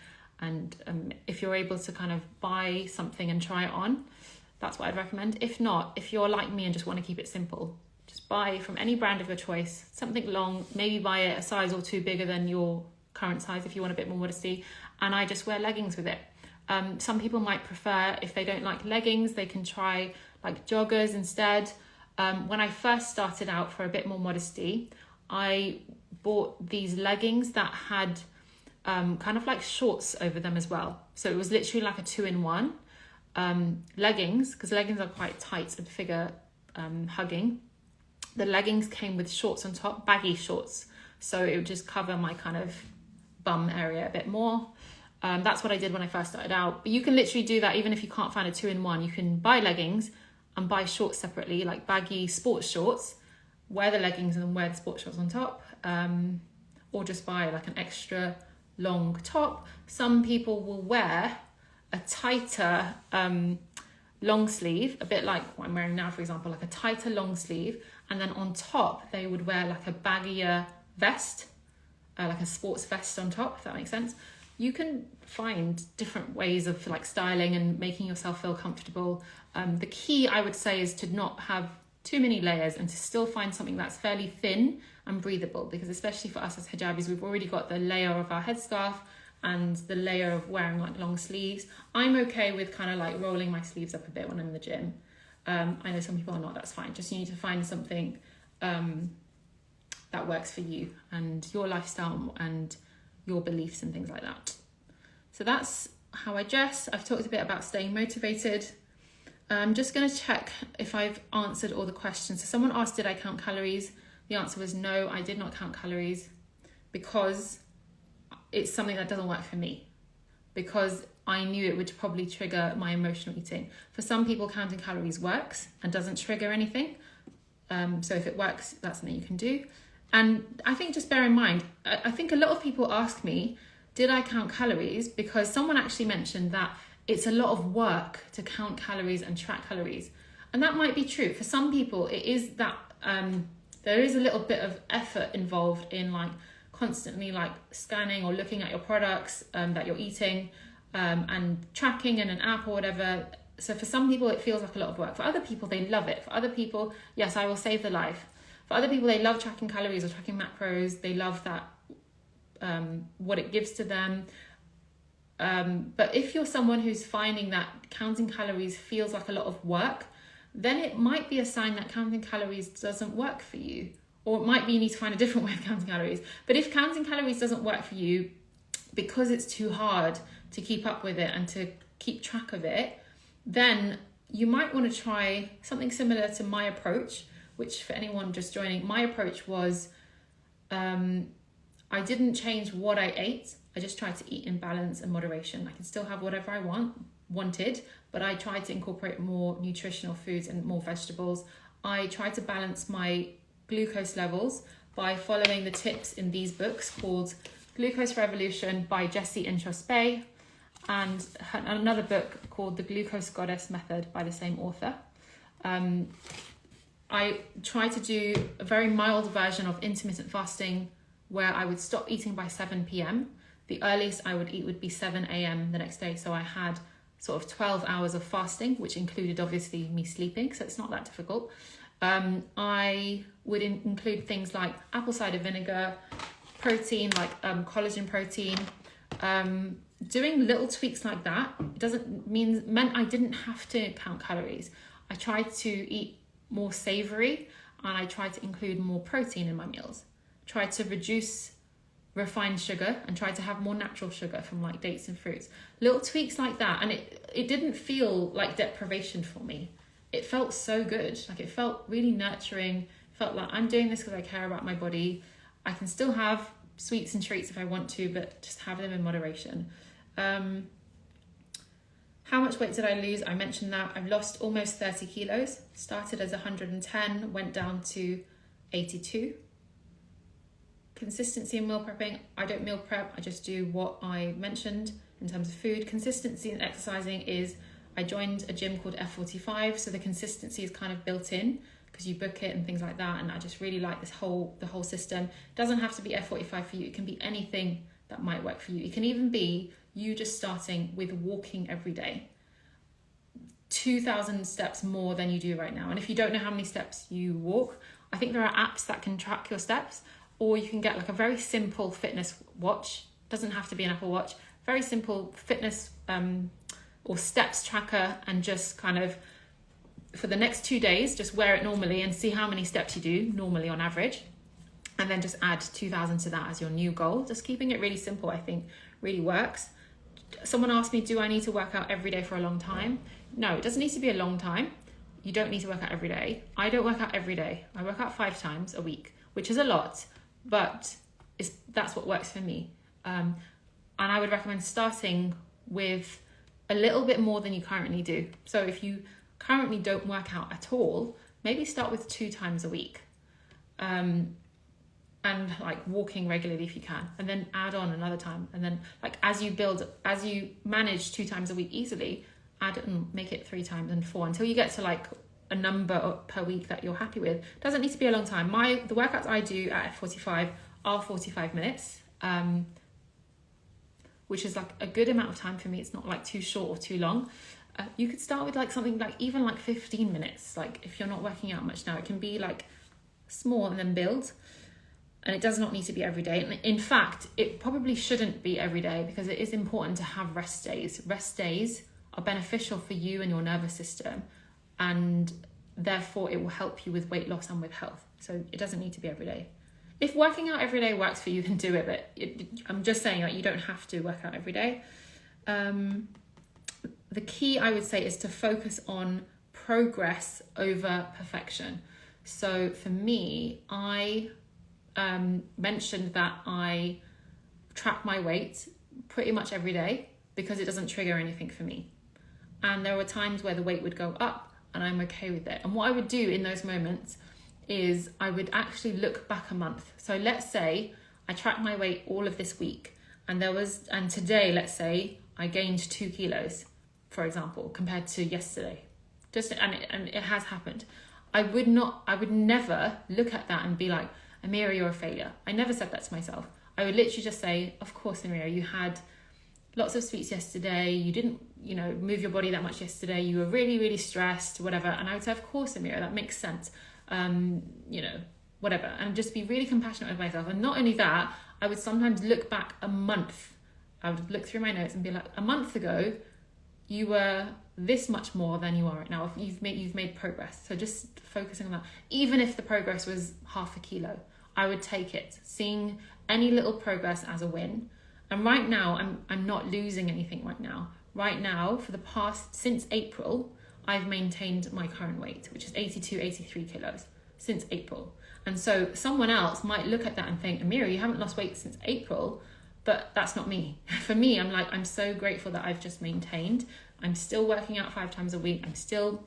And if you're able to kind of buy something and try it on, that's what I'd recommend. If not, if you're like me and just want to keep it simple, just buy from any brand of your choice, something long, maybe buy it a size or two bigger than your current size if you want a bit more modesty. And I just wear leggings with it. Some people might prefer, if they don't like leggings, they can try like joggers instead. When I first started out for a bit more modesty, I bought these leggings that had kind of like shorts over them as well. So it was literally like a 2-in-1 leggings, because leggings are quite tight and figure hugging. The leggings came with shorts on top, baggy shorts. So it would just cover my kind of bum area a bit more. That's what I did when I first started out. But you can literally do that even if you can't find a 2-in-1. You can buy leggings and buy shorts separately, like baggy sports shorts, wear the leggings and then wear the sports shorts on top, or just buy like an extra long top. Some people will wear a tighter long sleeve, a bit like what I'm wearing now, for example, like a tighter long sleeve, and then on top they would wear like a baggier vest, like a sports vest on top, if that makes sense. You can find different ways of like styling and making yourself feel comfortable. The key, I would say, is to not have too many layers and to still find something that's fairly thin and breathable, because especially for us as hijabis, we've already got the layer of our headscarf and the layer of wearing like long sleeves. I'm okay with kind of like rolling my sleeves up a bit when I'm in the gym. I know some people are not, that's fine. Just you need to find something that works for you and your lifestyle and your beliefs and things like that. So that's how I dress. I've talked a bit about staying motivated. I'm just going to check if I've answered all the questions. So someone asked, did I count calories? The answer was no, I did not count calories, because it's something that doesn't work for me, because I knew it would probably trigger my emotional eating. For some people, counting calories works and doesn't trigger anything. So if it works, that's something you can do. And I think just bear in mind, I think a lot of people ask me, did I count calories? Because someone actually mentioned that it's a lot of work to count calories and track calories. And that might be true. For some people, it is that there is a little bit of effort involved in like constantly like scanning or looking at your products that you're eating and tracking in an app or whatever. So for some people, it feels like a lot of work. For other people, they love it. For other people, yes, I will save the life. For other people, they love tracking calories or tracking macros. They love that, what it gives to them. But if you're someone who's finding that counting calories feels like a lot of work, then it might be a sign that counting calories doesn't work for you. Or it might be you need to find a different way of counting calories. But if counting calories doesn't work for you because it's too hard to keep up with it and to keep track of it, then you might want to try something similar to my approach, which for anyone just joining, my approach was I didn't change what I ate. I just tried to eat in balance and moderation. I can still have whatever I wanted, but I tried to incorporate more nutritional foods and more vegetables. I tried to balance my glucose levels by following the tips in these books called Glucose Revolution by Jessie Introspay, and another book called The Glucose Goddess Method by the same author. I tried to do a very mild version of intermittent fasting where I would stop eating by 7 p.m. The earliest I would eat would be 7 a.m. the next day. So I had sort of 12 hours of fasting, which included obviously me sleeping. So it's not that difficult. I would include things like apple cider vinegar, protein, like collagen protein. Doing little tweaks like that meant I didn't have to count calories. I tried to eat more savory and I tried to include more protein in my meals. Tried to reduce refined sugar and tried to have more natural sugar from like dates and fruits. Little tweaks like that, and it didn't feel like deprivation for me. It felt so good. Like it felt really nurturing. Felt like I'm doing this because I care about my body. I can still have sweets and treats if I want to, but just have them in moderation. How much weight did I lose? I mentioned that. I've lost almost 30 kilos. Started as 110, went down to 82. Consistency in meal prepping. I don't meal prep. I just do what I mentioned in terms of food. Consistency in exercising is I joined a gym called F45. So the consistency is kind of built in because you book it and things like that. And I just really like the whole system. It doesn't have to be F45 for you. It can be anything that might work for you. It can even be you just starting with walking every day, 2,000 steps more than you do right now. And if you don't know how many steps you walk, I think there are apps that can track your steps, or you can get like a very simple fitness watch. Doesn't have to be an Apple Watch. Very simple fitness or steps tracker, and just kind of for the next 2 days, just wear it normally and see how many steps you do normally on average. And then just add 2,000 to that as your new goal. Just keeping it really simple, I think, really works. Someone asked me, do I need to work out every day for a long time? No, it doesn't need to be a long time. You don't need to work out every day. I don't work out every day. I work out 5 times a week, which is a lot, but that's what works for me. And I would recommend starting with a little bit more than you currently do. So if you currently don't work out at all, maybe start with 2 times a week. And like walking regularly if you can, and then add on another time, and then like as you manage 2 times a week easily, add and make it 3 times and 4 until you get to like a number per week that you're happy with. Doesn't need to be a long time. The workouts I do at F45 are 45 minutes, which is like a good amount of time for me. It's not like too short or too long. You could start with like something like even like 15 minutes. Like if you're not working out much now, it can be like small and then build. And it does not need to be every day. And in fact, it probably shouldn't be every day, because it is important to have rest days. Rest days are beneficial for you and your nervous system, and therefore it will help you with weight loss and with health. So it doesn't need to be every day. If working out every day works for you, then do it. But I'm just saying that you don't have to work out every day. The key, I would say, is to focus on progress over perfection. So for me, I mentioned that I track my weight pretty much every day because it doesn't trigger anything for me. And there were times where the weight would go up and I'm okay with it. And what I would do in those moments is I would actually look back a month. So let's say I tracked my weight all of this week, and today, let's say I gained 2 kilos, for example, compared to yesterday. And it has happened. I would never look at that and be like, Amira, you're a failure. I never said that to myself. I would literally just say, of course, Amira, you had lots of sweets yesterday. You didn't, move your body that much yesterday. You were really, really stressed, whatever. And I would say, of course, Amira, that makes sense. Whatever. And just be really compassionate with myself. And not only that, I would sometimes look back a month. I would look through my notes and be like, a month ago, you were this much more than you are right now. You've made progress. So just focusing on that. Even if the progress was 0.5 kilo, I would take it. Seeing any little progress as a win. And right now, I'm not losing anything right now. Right now, since April, I've maintained my current weight, which is 82, 83 kilos since April. And so someone else might look at that and think, Amira, you haven't lost weight since April, but that's not me. For me, I'm so grateful that I've just maintained. I'm still working out 5 times a week. I'm still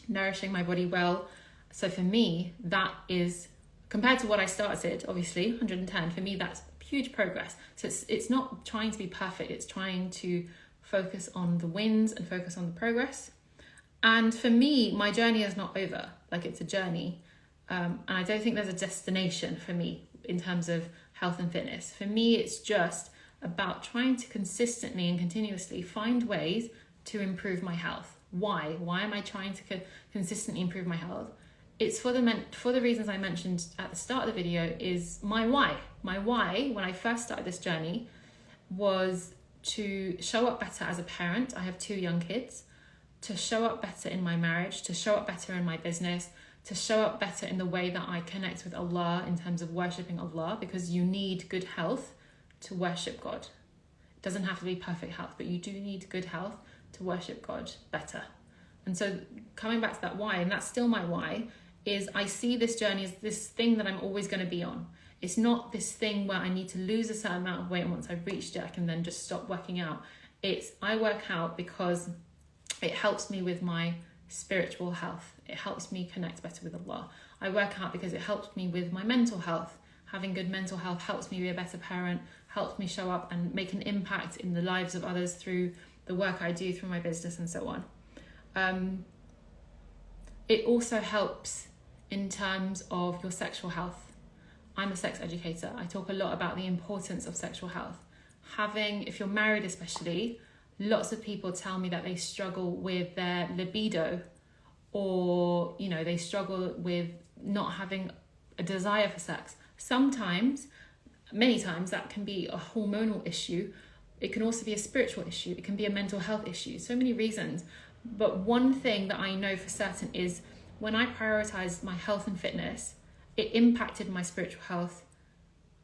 nourishing my body well. So for me, that is, compared to what I started, obviously, 110, for me, that's huge progress. So it's not trying to be perfect. It's trying to focus on the wins and focus on the progress. And for me, my journey is not over. Like, it's a journey. And I don't think there's a destination for me in terms of health and fitness. For me, it's just about trying to consistently and continuously find ways to improve my health. Why? Why am I trying to consistently improve my health? It's for the reasons I mentioned at the start of the video, is my why. My why, when I first started this journey, was to show up better as a parent. I have 2 young kids. To show up better in my marriage, to show up better in my business, to show up better in the way that I connect with Allah in terms of worshipping Allah, because you need good health to worship God. It doesn't have to be perfect health, but you do need good health to worship God better. And so coming back to that why, and that's still my why, is I see this journey as this thing that I'm always going to be on. It's not this thing where I need to lose a certain amount of weight, and once I've reached it, I can then just stop working out. I work out because it helps me with my spiritual health. It helps me connect better with Allah. I work out because it helps me with my mental health. Having good mental health helps me be a better parent, helps me show up and make an impact in the lives of others through the work I do, through my business and so on. It also helps in terms of your sexual health. I'm a sex educator. I talk a lot about the importance of sexual health. If you're married especially, lots of people tell me that they struggle with their libido, or, they struggle with not having a desire for sex. Many times that can be a hormonal issue. It can also be a spiritual issue. It can be a mental health issue. So many reasons. But one thing that I know for certain is when I prioritized my health and fitness, it impacted my spiritual health,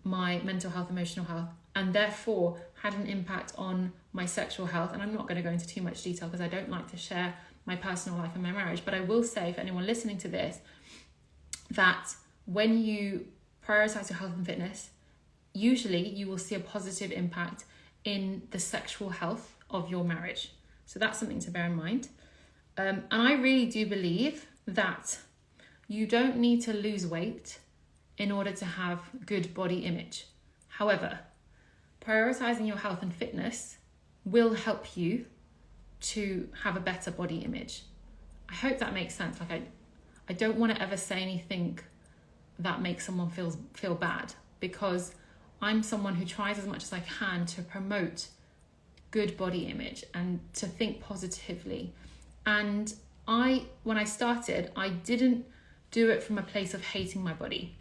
my mental health, emotional health, and therefore had an impact on my sexual health. And I'm not going to go into too much detail because I don't like to share my personal life and my marriage. But I will say, for anyone listening to this, that when you prioritize your health and fitness, usually you will see a positive impact in the sexual health of your marriage. So that's something to bear in mind. And I really do believe that you don't need to lose weight in order to have good body image. However, prioritizing your health and fitness will help you to have a better body image. I hope that makes sense. I don't want to ever say anything that makes someone feel bad, because I'm someone who tries as much as I can to promote good body image and to think positively. And when I started, I didn't do it from a place of hating my body.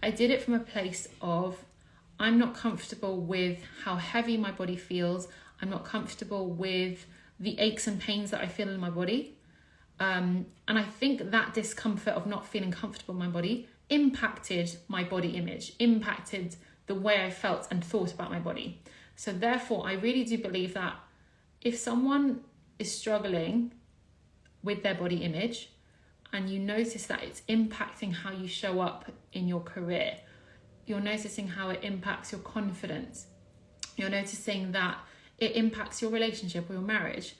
I did it from a place of, I'm not comfortable with how heavy my body feels. I'm not comfortable with the aches and pains that I feel in my body. And I think that discomfort of not feeling comfortable in my body impacted my body image, impacted the way I felt and thought about my body. So therefore, I really do believe that if someone is struggling with their body image and you notice that it's impacting how you show up in your career, you're noticing how it impacts your confidence, you're noticing that it impacts your relationship or your marriage,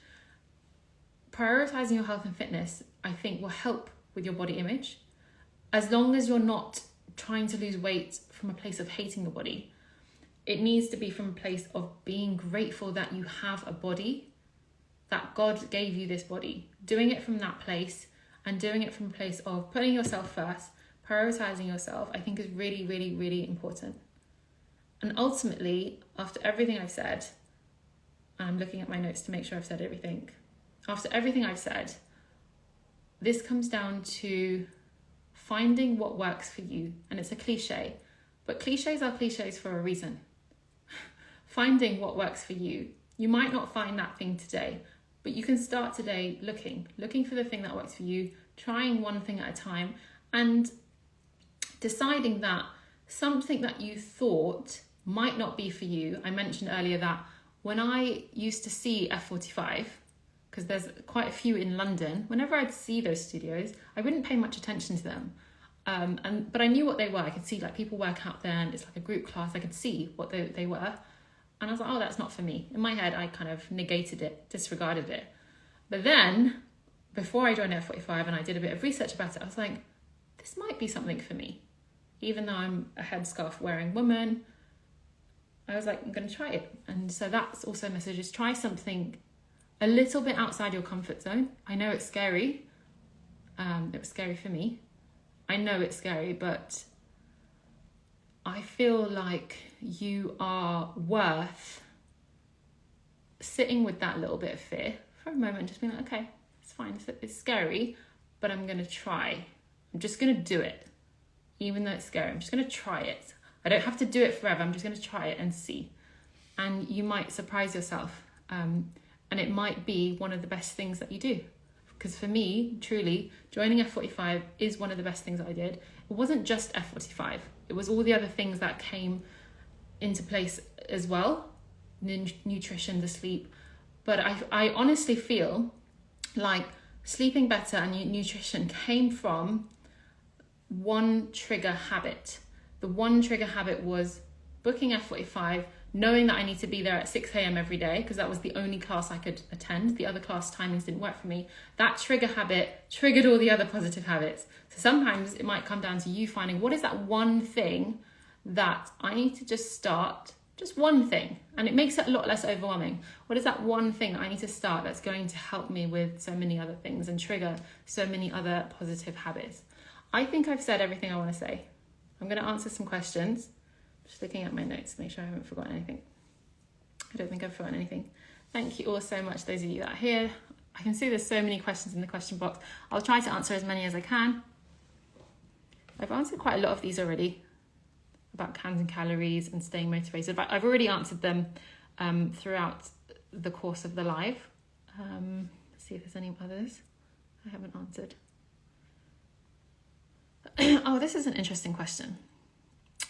prioritizing your health and fitness, I think, will help with your body image. As long as you're not trying to lose weight from a place of hating your body, it needs to be from a place of being grateful that you have a body, that God gave you this body. Doing it from that place and doing it from a place of putting yourself first, prioritizing yourself, I think is really, really, really important. And ultimately, after everything I've said, and I'm looking at my notes to make sure I've said everything. After everything I've said, this comes down to finding what works for you. And it's a cliche, but cliches are cliches for a reason. Finding what works for you. You might not find that thing today, but you can start today looking for the thing that works for you, trying one thing at a time, and deciding that something that you thought might not be for you. I mentioned earlier that when I used to see F45, because there's quite a few in London, whenever I'd see those studios, I wouldn't pay much attention to them. But I knew what they were. I could see people work out there and it's like a group class. I could see what they were. And I was like, oh, that's not for me. In my head, I kind of negated it, disregarded it. But then, before I joined F45 and I did a bit of research about it, I was like, this might be something for me. Even though I'm a headscarf wearing woman, I was like, I'm going to try it. And so that's also a message, is try something a little bit outside your comfort zone. I know it's scary. It was scary for me. I know it's scary, but I feel like you are worth sitting with that little bit of fear for a moment, just being like, okay, it's fine, it's scary, but I'm going to try. I'm just going to do it. Even though it's scary, I'm just going to try it. I don't have to do it forever. I'm just going to try it and see. And you might surprise yourself. And it might be one of the best things that you do. Because for me, truly, joining F45 is one of the best things that I did. It wasn't just F45. It was all the other things that came into place as well. The nutrition, the sleep. But I honestly feel like sleeping better and nutrition came from one trigger habit. The one trigger habit was booking F45, knowing that I need to be there at 6 a.m. every day, because that was the only class I could attend. The other class timings didn't work for me. That trigger habit triggered all the other positive habits. So sometimes it might come down to you finding, what is that one thing that I need to just start? Just one thing. And it makes it a lot less overwhelming. What is that one thing I need to start that's going to help me with so many other things and trigger so many other positive habits? I think I've said everything I want to say. I'm going to answer some questions. Just looking at my notes to make sure I haven't forgotten anything. I don't think I've forgotten anything. Thank you all so much, those of you that are here. I can see there's so many questions in the question box. I'll try to answer as many as I can. I've answered quite a lot of these already about counting calories and staying motivated, but I've already answered them throughout the course of the live. Let's see if there's any others I haven't answered. Oh, this is an interesting question.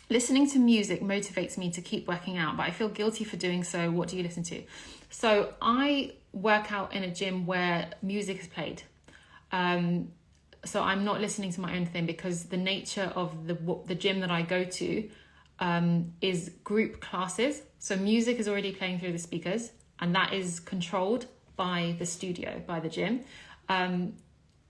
Listening to music motivates me to keep working out, but I feel guilty for doing so. What do you listen to? So I work out in a gym where music is played. So I'm not listening to my own thing because the nature of the gym that I go to is group classes. So music is already playing through the speakers, and that is controlled by the studio, by the gym.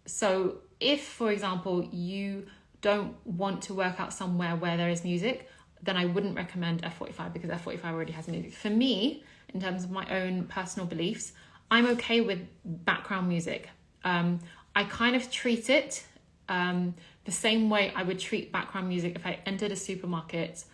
So if, for example, you don't want to work out somewhere where there is music, then I wouldn't recommend F45 because F45 already has music. For me, in terms of my own personal beliefs, I'm okay with background music. I kind of treat it the same way I would treat background music if I entered a supermarket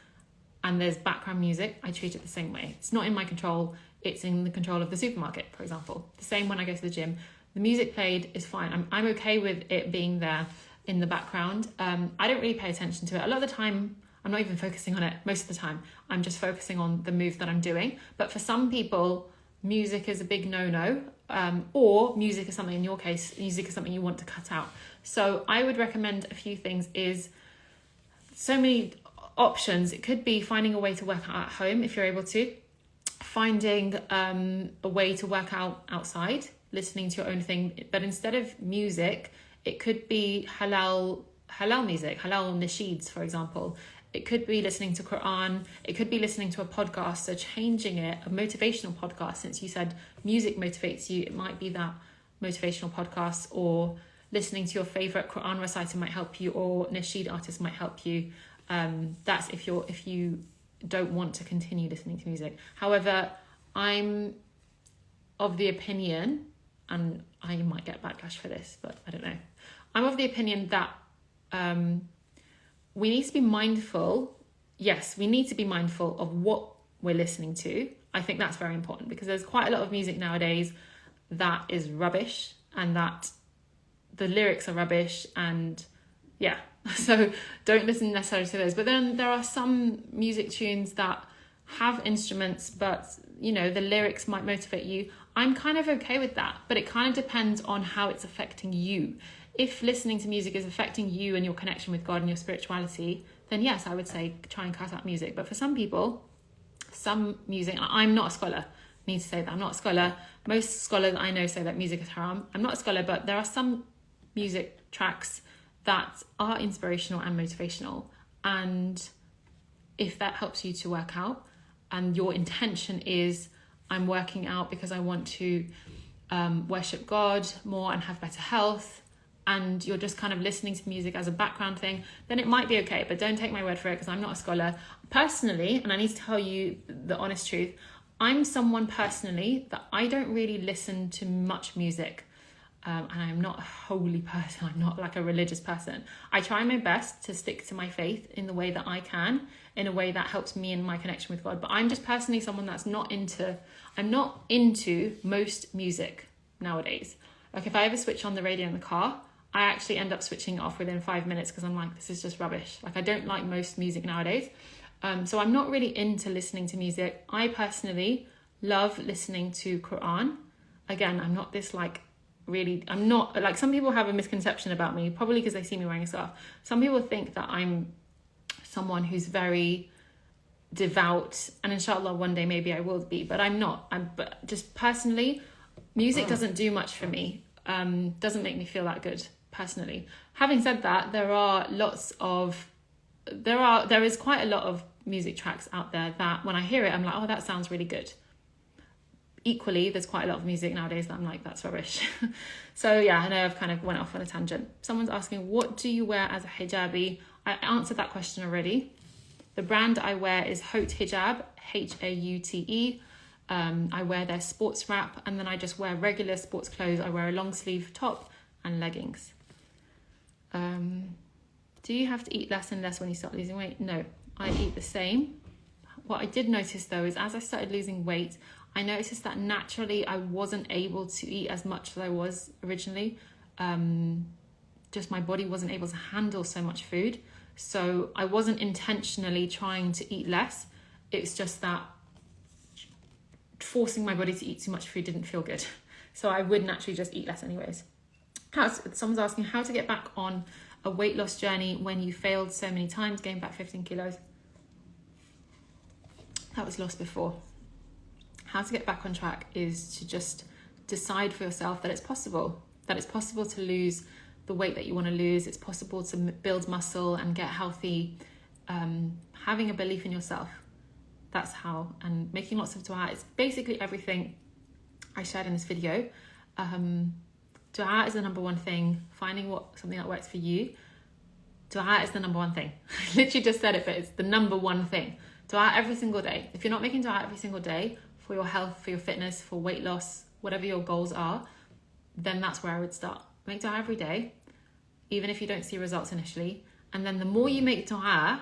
and there's background music. I treat it the same way. It's not in my control. It's in the control of the supermarket, for example. The same when I go to the gym. The music played is fine. I'm okay with it being there in the background. I don't really pay attention to it. A lot of the time, I'm not even focusing on it. Most of the time, I'm just focusing on the move that I'm doing. But for some people, music is a big no-no, or music is something, in your case, music is something you want to cut out. So I would recommend a few things. Is so many options. It could be finding a way to work out at home if you're able to, finding a way to work out outside, listening to your own thing. But instead of music, it could be halal music, halal nasheeds, for example. It could be listening to Quran. It could be listening to a podcast. So changing it, a motivational podcast, since you said music motivates you, it might be that motivational podcast, or listening to your favorite Quran reciter might help you, or nasheed artist might help you. That's if you don't want to continue listening to music. However, I'm of the opinion, and I might get backlash for this, but I don't know. I'm of the opinion that we need to be mindful. Yes, we need to be mindful of what we're listening to. I think that's very important because there's quite a lot of music nowadays that is rubbish and that the lyrics are rubbish, and yeah, so don't listen necessarily to those. But then there are some music tunes that have instruments, but you know, the lyrics might motivate you. I'm kind of okay with that, but it kind of depends on how it's affecting you. If listening to music is affecting you and your connection with God and your spirituality, then yes, I would say try and cut out music. But for some people, some music, I'm not a scholar, I need to say that I'm not a scholar. Most scholars I know say that music is haram. I'm not a scholar, but there are some music tracks that are inspirational and motivational. And if that helps you to work out, and your intention is, I'm working out because I want to worship God more and have better health, and you're just kind of listening to music as a background thing, then it might be okay. But don't take my word for it because I'm not a scholar. Personally, and I need to tell you the honest truth, I'm someone personally that I don't really listen to much music. And I'm not a holy person. I'm not like a religious person. I try my best to stick to my faith in the way that I can, in a way that helps me in my connection with God. But I'm just personally someone that's I'm not into most music nowadays. Like if I ever switch on the radio in the car, I actually end up switching it off within 5 minutes because I'm like, this is just rubbish. Like I don't like most music nowadays. So I'm not really into listening to music. I personally love listening to Quran. Again, I'm not this like, really, I'm not like, some people have a misconception about me, probably because they see me wearing a scarf. Some people think that I'm someone who's very devout, and inshallah one day maybe I will be, but I'm not. But just personally, music doesn't do much for me, doesn't make me feel that good personally. Having said that, there is quite a lot of music tracks out there that when I hear it I'm like, oh, that sounds really good. Equally, there's quite a lot of music nowadays that I'm like, that's rubbish. So yeah, I know I've kind of went off on a tangent. Someone's asking, what do you wear as a hijabi? I answered that question already. The brand I wear is Haute Hijab, Haute. I wear their sports wrap, and then I just wear regular sports clothes. I wear a long sleeve top and leggings. Do you have to eat less and less when you start losing weight? No, I eat the same. What I did notice though is as I started losing weight, I noticed that naturally I wasn't able to eat as much as I was originally. Just my body wasn't able to handle so much food. So I wasn't intentionally trying to eat less. It's just that forcing my body to eat too much food didn't feel good. So I would naturally just eat less anyways. Someone's asking how to get back on a weight loss journey when you failed so many times, gained back 15 kilos. That was lost before. How to get back on track is to just decide for yourself that it's possible to lose the weight that you want to lose. It's possible to build muscle and get healthy. Having a belief in yourself, that's how. And making lots of dua. It's basically everything I shared in this video. Dua is the number one thing. Finding something that works for you. Dua is the number one thing. I literally just said it, but it's the number one thing. Dua every single day. If you're not making dua every single day for your health, for your fitness, for weight loss, whatever your goals are, then that's where I would start. Make dua every day, even if you don't see results initially. And then the more you make dua,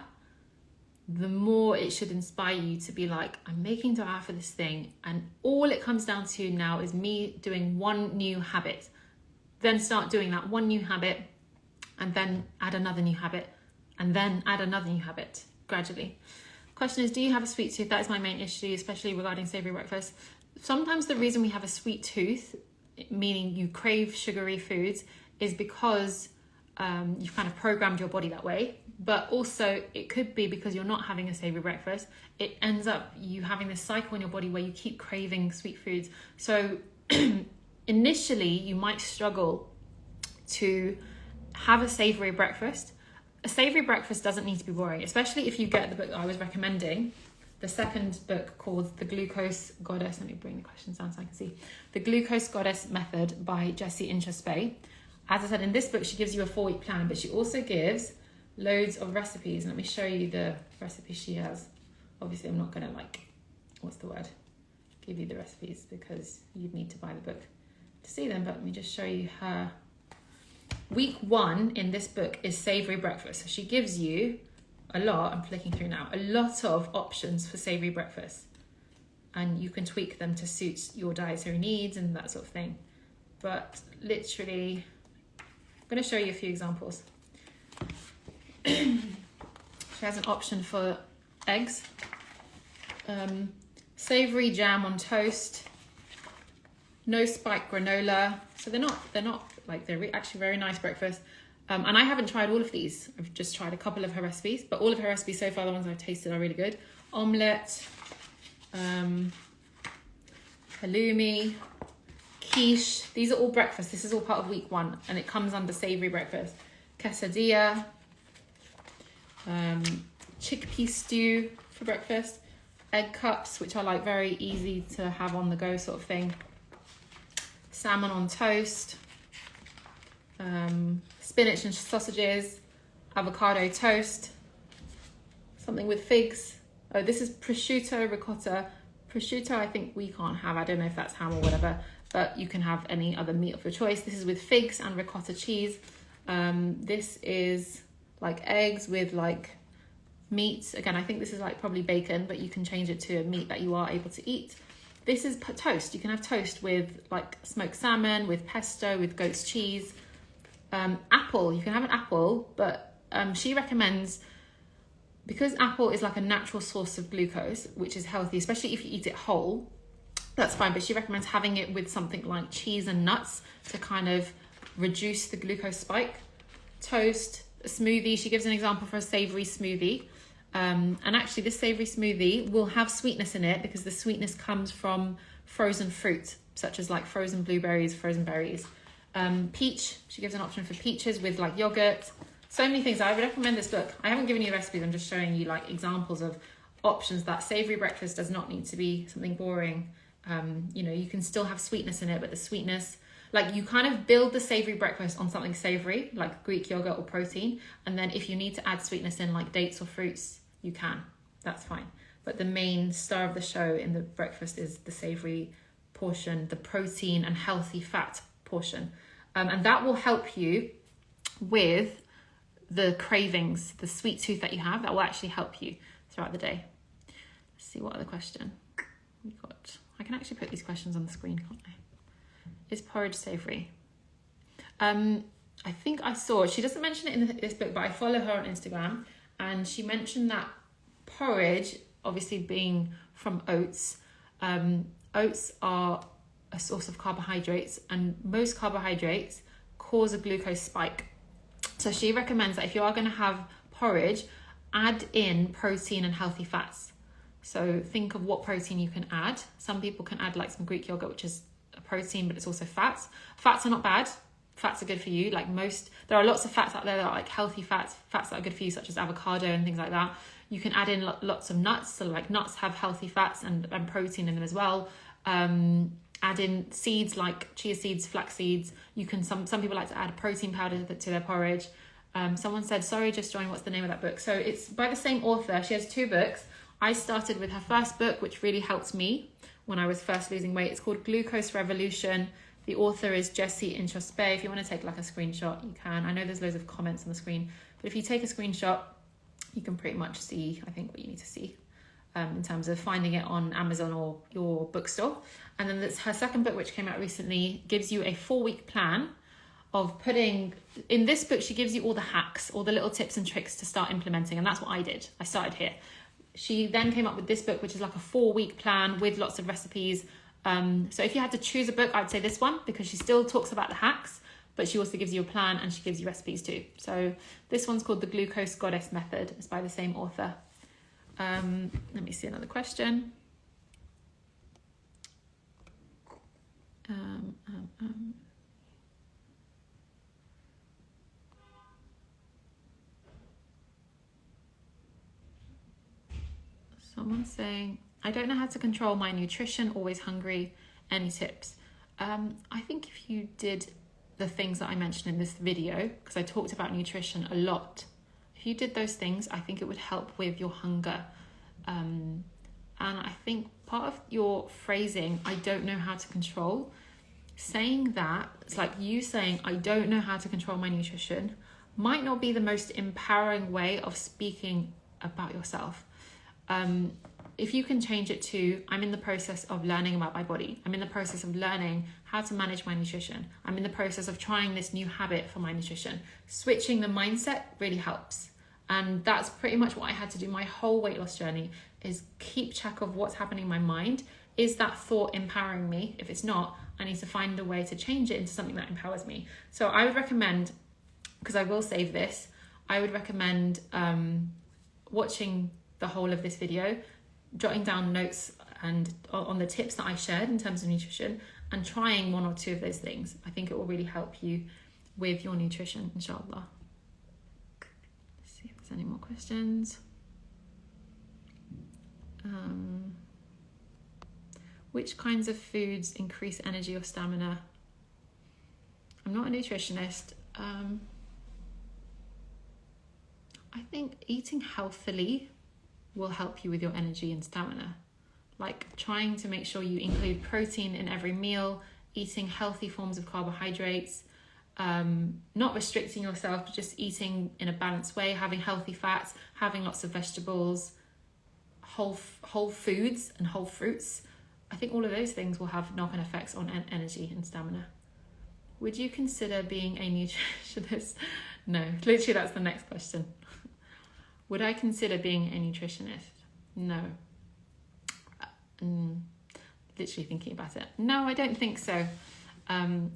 the more it should inspire you to be like, I'm making dua for this thing. And all it comes down to now is me doing one new habit. Then start doing that one new habit and then add another new habit and then add another new habit gradually. Question is, do you have a sweet tooth? That is my main issue, especially regarding savoury breakfast. Sometimes the reason we have a sweet tooth, meaning you crave sugary foods, is because you've kind of programmed your body that way. But also it could be because you're not having a savoury breakfast. It ends up you having this cycle in your body where you keep craving sweet foods. So initially you might struggle to have a savoury breakfast. A savoury breakfast doesn't need to be boring, especially if you get the book I was recommending, the second book called The Glucose Goddess. Let me bring the questions down so I can see. The Glucose Goddess Method by Jessie Introspay. As I said, in this book, she gives you a 4-week plan, but she also gives loads of recipes. Let me show you the recipes she has. Obviously, I'm not going to, give you the recipes because you'd need to buy the book to see them, but let me just show you her. Week 1 in this book is savoury breakfast. So she gives you a lot, I'm flicking through now, a lot of options for savoury breakfast. And you can tweak them to suit your dietary needs and that sort of thing. But literally, I'm going to show you a few examples. She has an option for eggs, savoury jam on toast, no spike granola. So they're actually very nice breakfast. And I haven't tried all of these. I've just tried a couple of her recipes, but all of her recipes so far, the ones I've tasted, are really good. Omelette, halloumi, quiche. These are all breakfast. This is all part of week 1, and it comes under savoury breakfast. Quesadilla, chickpea stew for breakfast, egg cups, which are like very easy to have on the go sort of thing. Salmon on toast, spinach and sausages, avocado toast, something with figs. Oh, this is prosciutto ricotta. Prosciutto I think we can't have. I don't know if that's ham or whatever, but you can have any other meat of your choice. This is with figs and ricotta cheese. This is like eggs with like meat. Again, I think this is like probably bacon, but you can change it to a meat that you are able to eat. This is toast. You can have toast with like smoked salmon, with pesto, with goat's cheese. Apple, you can have an apple, but she recommends, because apple is like a natural source of glucose, which is healthy, especially if you eat it whole, that's fine. But she recommends having it with something like cheese and nuts to kind of reduce the glucose spike. Toast, a smoothie. She gives an example for a savoury smoothie. And actually this savoury smoothie will have sweetness in it because the sweetness comes from frozen fruit, such as like frozen blueberries, frozen berries. Peach, she gives an option for peaches with like yogurt. So many things. I would recommend this book. I haven't given you recipes, I'm just showing you like examples of options. That savoury breakfast does not need to be something boring. You can still have sweetness in it, but the sweetness, like you kind of build the savoury breakfast on something savoury, like Greek yogurt or protein. And then if you need to add sweetness in like dates or fruits, you can, that's fine. But the main star of the show in the breakfast is the savoury portion, the protein and healthy fat portion. And that will help you with the cravings, the sweet tooth that you have, that will actually help you throughout the day. Let's see what other question we got. I can actually put these questions on the screen, can't I? Is porridge savoury? I think I saw, she doesn't mention it in this book, but I follow her on Instagram, and she mentioned that porridge, obviously being from oats, oats are a source of carbohydrates, and most carbohydrates cause a glucose spike. So she recommends that if you are going to have porridge, add in protein and healthy fats. So think of what protein you can add. Some people can add like some Greek yogurt, which is a protein, but it's also fats. Fats are not bad. Fats are good for you. There are lots of fats out there that are like healthy fats that are good for you, such as avocado and things like that. You can add in lots of nuts. So like nuts have healthy fats and protein in them as well. Add in seeds like chia seeds, flax seeds. You can, some people like to add protein powder to their porridge. Someone said, sorry, just joined, what's the name of that book? So it's by the same author. She has 2 books. I started with her first book, which really helped me when I was first losing weight. It's called Glucose Revolution. The author is Jessie Introspect. If you want to take like a screenshot, you can. I know there's loads of comments on the screen, but if you take a screenshot, you can pretty much see, I think, what you need to see in terms of finding it on Amazon or your bookstore. And then her second book, which came out recently, gives you a 4-week plan of putting, in this book, she gives you all the hacks, all the little tips and tricks to start implementing. And that's what I did. I started here. She then came up with this book, which is like a 4-week plan with lots of recipes. So if you had to choose a book, I'd say this one, because she still talks about the hacks, but she also gives you a plan and she gives you recipes too. So this one's called The Glucose Goddess Method. It's by the same author. Let me see another question. Someone's saying, I don't know how to control my nutrition, always hungry. Any tips? I think if you did the things that I mentioned in this video, because I talked about nutrition a lot, if you did those things, I think it would help with your hunger. And I think part of your phrasing, I don't know how to control, saying that, it's like you saying, I don't know how to control my nutrition, might not be the most empowering way of speaking about yourself. If you can change it to, I'm in the process of learning about my body. I'm in the process of learning how to manage my nutrition. I'm in the process of trying this new habit for my nutrition. Switching the mindset really helps. And that's pretty much what I had to do my whole weight loss journey, is keep track of what's happening in my mind. Is that thought empowering me? If it's not, I need to find a way to change it into something that empowers me. So I would recommend, because I will save this, I would recommend watching the whole of this video, jotting down notes and on the tips that I shared in terms of nutrition, and trying 1 or 2 of those things. I think it will really help you with your nutrition, inshallah. Let's see if there's any more questions. Which kinds of foods increase energy or stamina? I'm not a nutritionist. I think eating healthily will help you with your energy and stamina. Like trying to make sure you include protein in every meal, eating healthy forms of carbohydrates, not restricting yourself, but just eating in a balanced way, having healthy fats, having lots of vegetables, whole foods and whole fruits. I think all of those things will have knock-on effects on energy and stamina. Would you consider being a nutritionist? No, literally that's the next question. Would I consider being a nutritionist? No. Literally thinking about it. No, I don't think so. I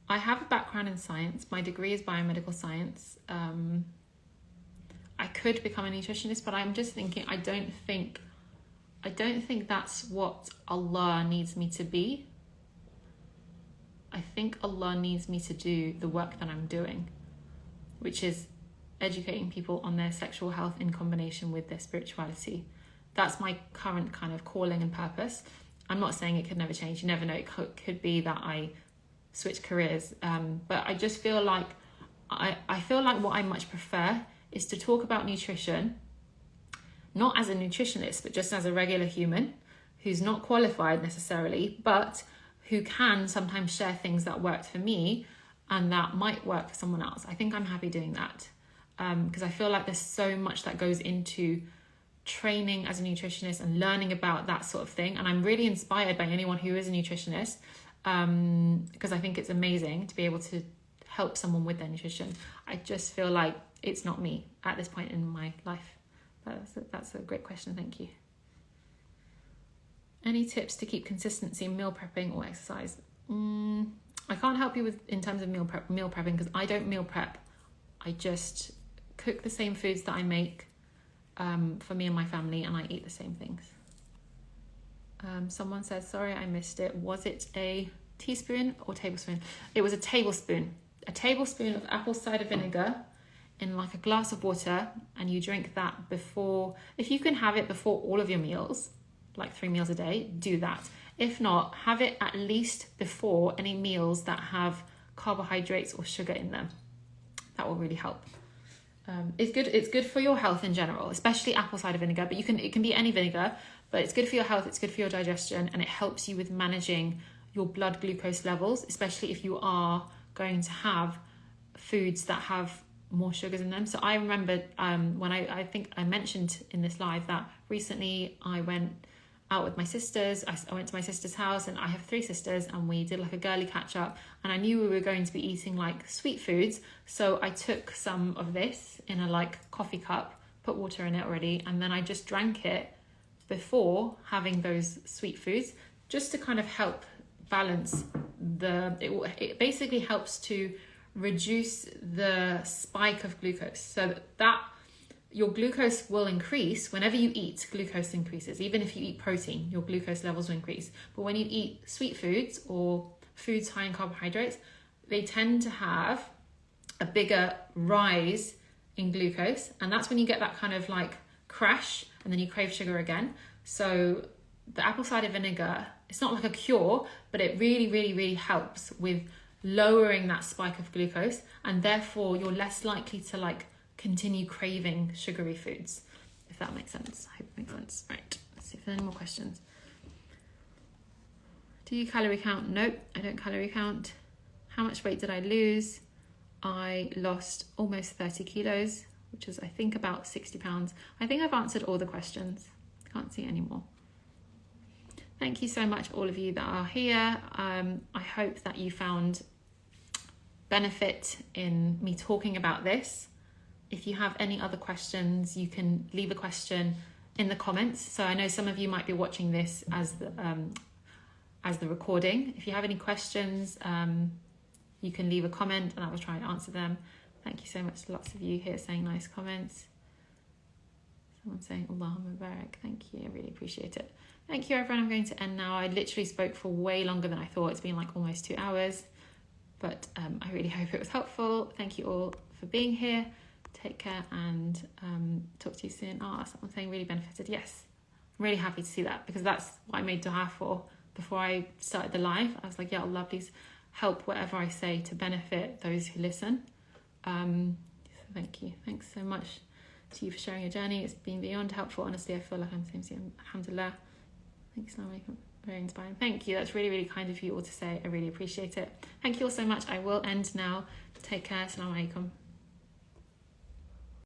have a background in science. My degree is biomedical science. I could become a nutritionist, but I'm just thinking, I don't think that's what Allah needs me to be. I think Allah needs me to do the work that I'm doing, which is educating people on their sexual health in combination with their spirituality. That's my current kind of calling and purpose. I'm not saying it could never change. You never know. It could be that I switch careers. But I just feel like I feel like what I much prefer is to talk about nutrition, not as a nutritionist, but just as a regular human who's not qualified necessarily, but who can sometimes share things that worked for me, and that might work for someone else. I think I'm happy doing that because I feel like there's so much that goes into training as a nutritionist and learning about that sort of thing. And I'm really inspired by anyone who is a nutritionist because I think it's amazing to be able to help someone with their nutrition. I just feel like it's not me at this point in my life. That's a great question. Thank you. Any tips to keep consistency in meal prepping or exercise? I can't help you with in terms of meal prepping because I don't meal prep. I just cook the same foods that I make for me and my family, and I eat the same things. Someone says, sorry, I missed it. Was it a teaspoon or tablespoon? It was a tablespoon. A tablespoon of apple cider vinegar in like a glass of water, and you drink that before, if you can have it before all of your meals, like 3 meals a day, do that. If not, have it at least before any meals that have carbohydrates or sugar in them. That will really help. It's good for your health in general, especially apple cider vinegar, but it can be any vinegar, but it's good for your health, it's good for your digestion, and it helps you with managing your blood glucose levels, especially if you are going to have foods that have more sugars in them. So I remember when I think I mentioned in this live that recently I went out with my sisters. I went to my sister's house, and I have 3 sisters, and we did like a girly catch up, and I knew we were going to be eating like sweet foods, so I took some of this in a like coffee cup, put water in it already, and then I just drank it before having those sweet foods, just to kind of help balance it basically helps to reduce the spike of glucose, so that your glucose will increase whenever you eat. Glucose increases. Even if you eat protein, your glucose levels will increase. But when you eat sweet foods or foods high in carbohydrates, they tend to have a bigger rise in glucose. And that's when you get that kind of like crash, and then you crave sugar again. So the apple cider vinegar, it's not like a cure, but it really, really, really helps with lowering that spike of glucose. And therefore you're less likely to like continue craving sugary foods, if that makes sense. I hope it makes sense. Right, let's see if there's any more questions. Do you calorie count? Nope, I don't calorie count. How much weight did I lose? I lost almost 30 kilos, which is I think about 60 pounds. I think I've answered all the questions. Can't see any more. Thank you so much, all of you that are here. I hope that you found benefit in me talking about this. If you have any other questions, you can leave a question in the comments. So I know some of you might be watching this as the recording. If you have any questions, you can leave a comment and I will try to answer them. Thank you so much. Lots of you here saying nice comments. Someone saying Allahumma barak. Thank you. I really appreciate it. Thank you, everyone. I'm going to end now. I literally spoke for way longer than I thought. It's been like almost 2 hours, but I really hope it was helpful. Thank you all for being here. Take care and talk to you soon. Someone saying really benefited. Yes, I'm really happy to see that because that's what I made dua for before I started the live. I was like, yeah, Allah, please help whatever I say to benefit those who listen. So thank you. Thanks so much to you for sharing your journey. It's been beyond helpful. Honestly, I feel like I'm saying to you, alhamdulillah. Thank you, Islamic. Very inspiring. Thank you. That's really, really kind of you all to say. I really appreciate it. Thank you all so much. I will end now. Take care. Assalamu alaikum.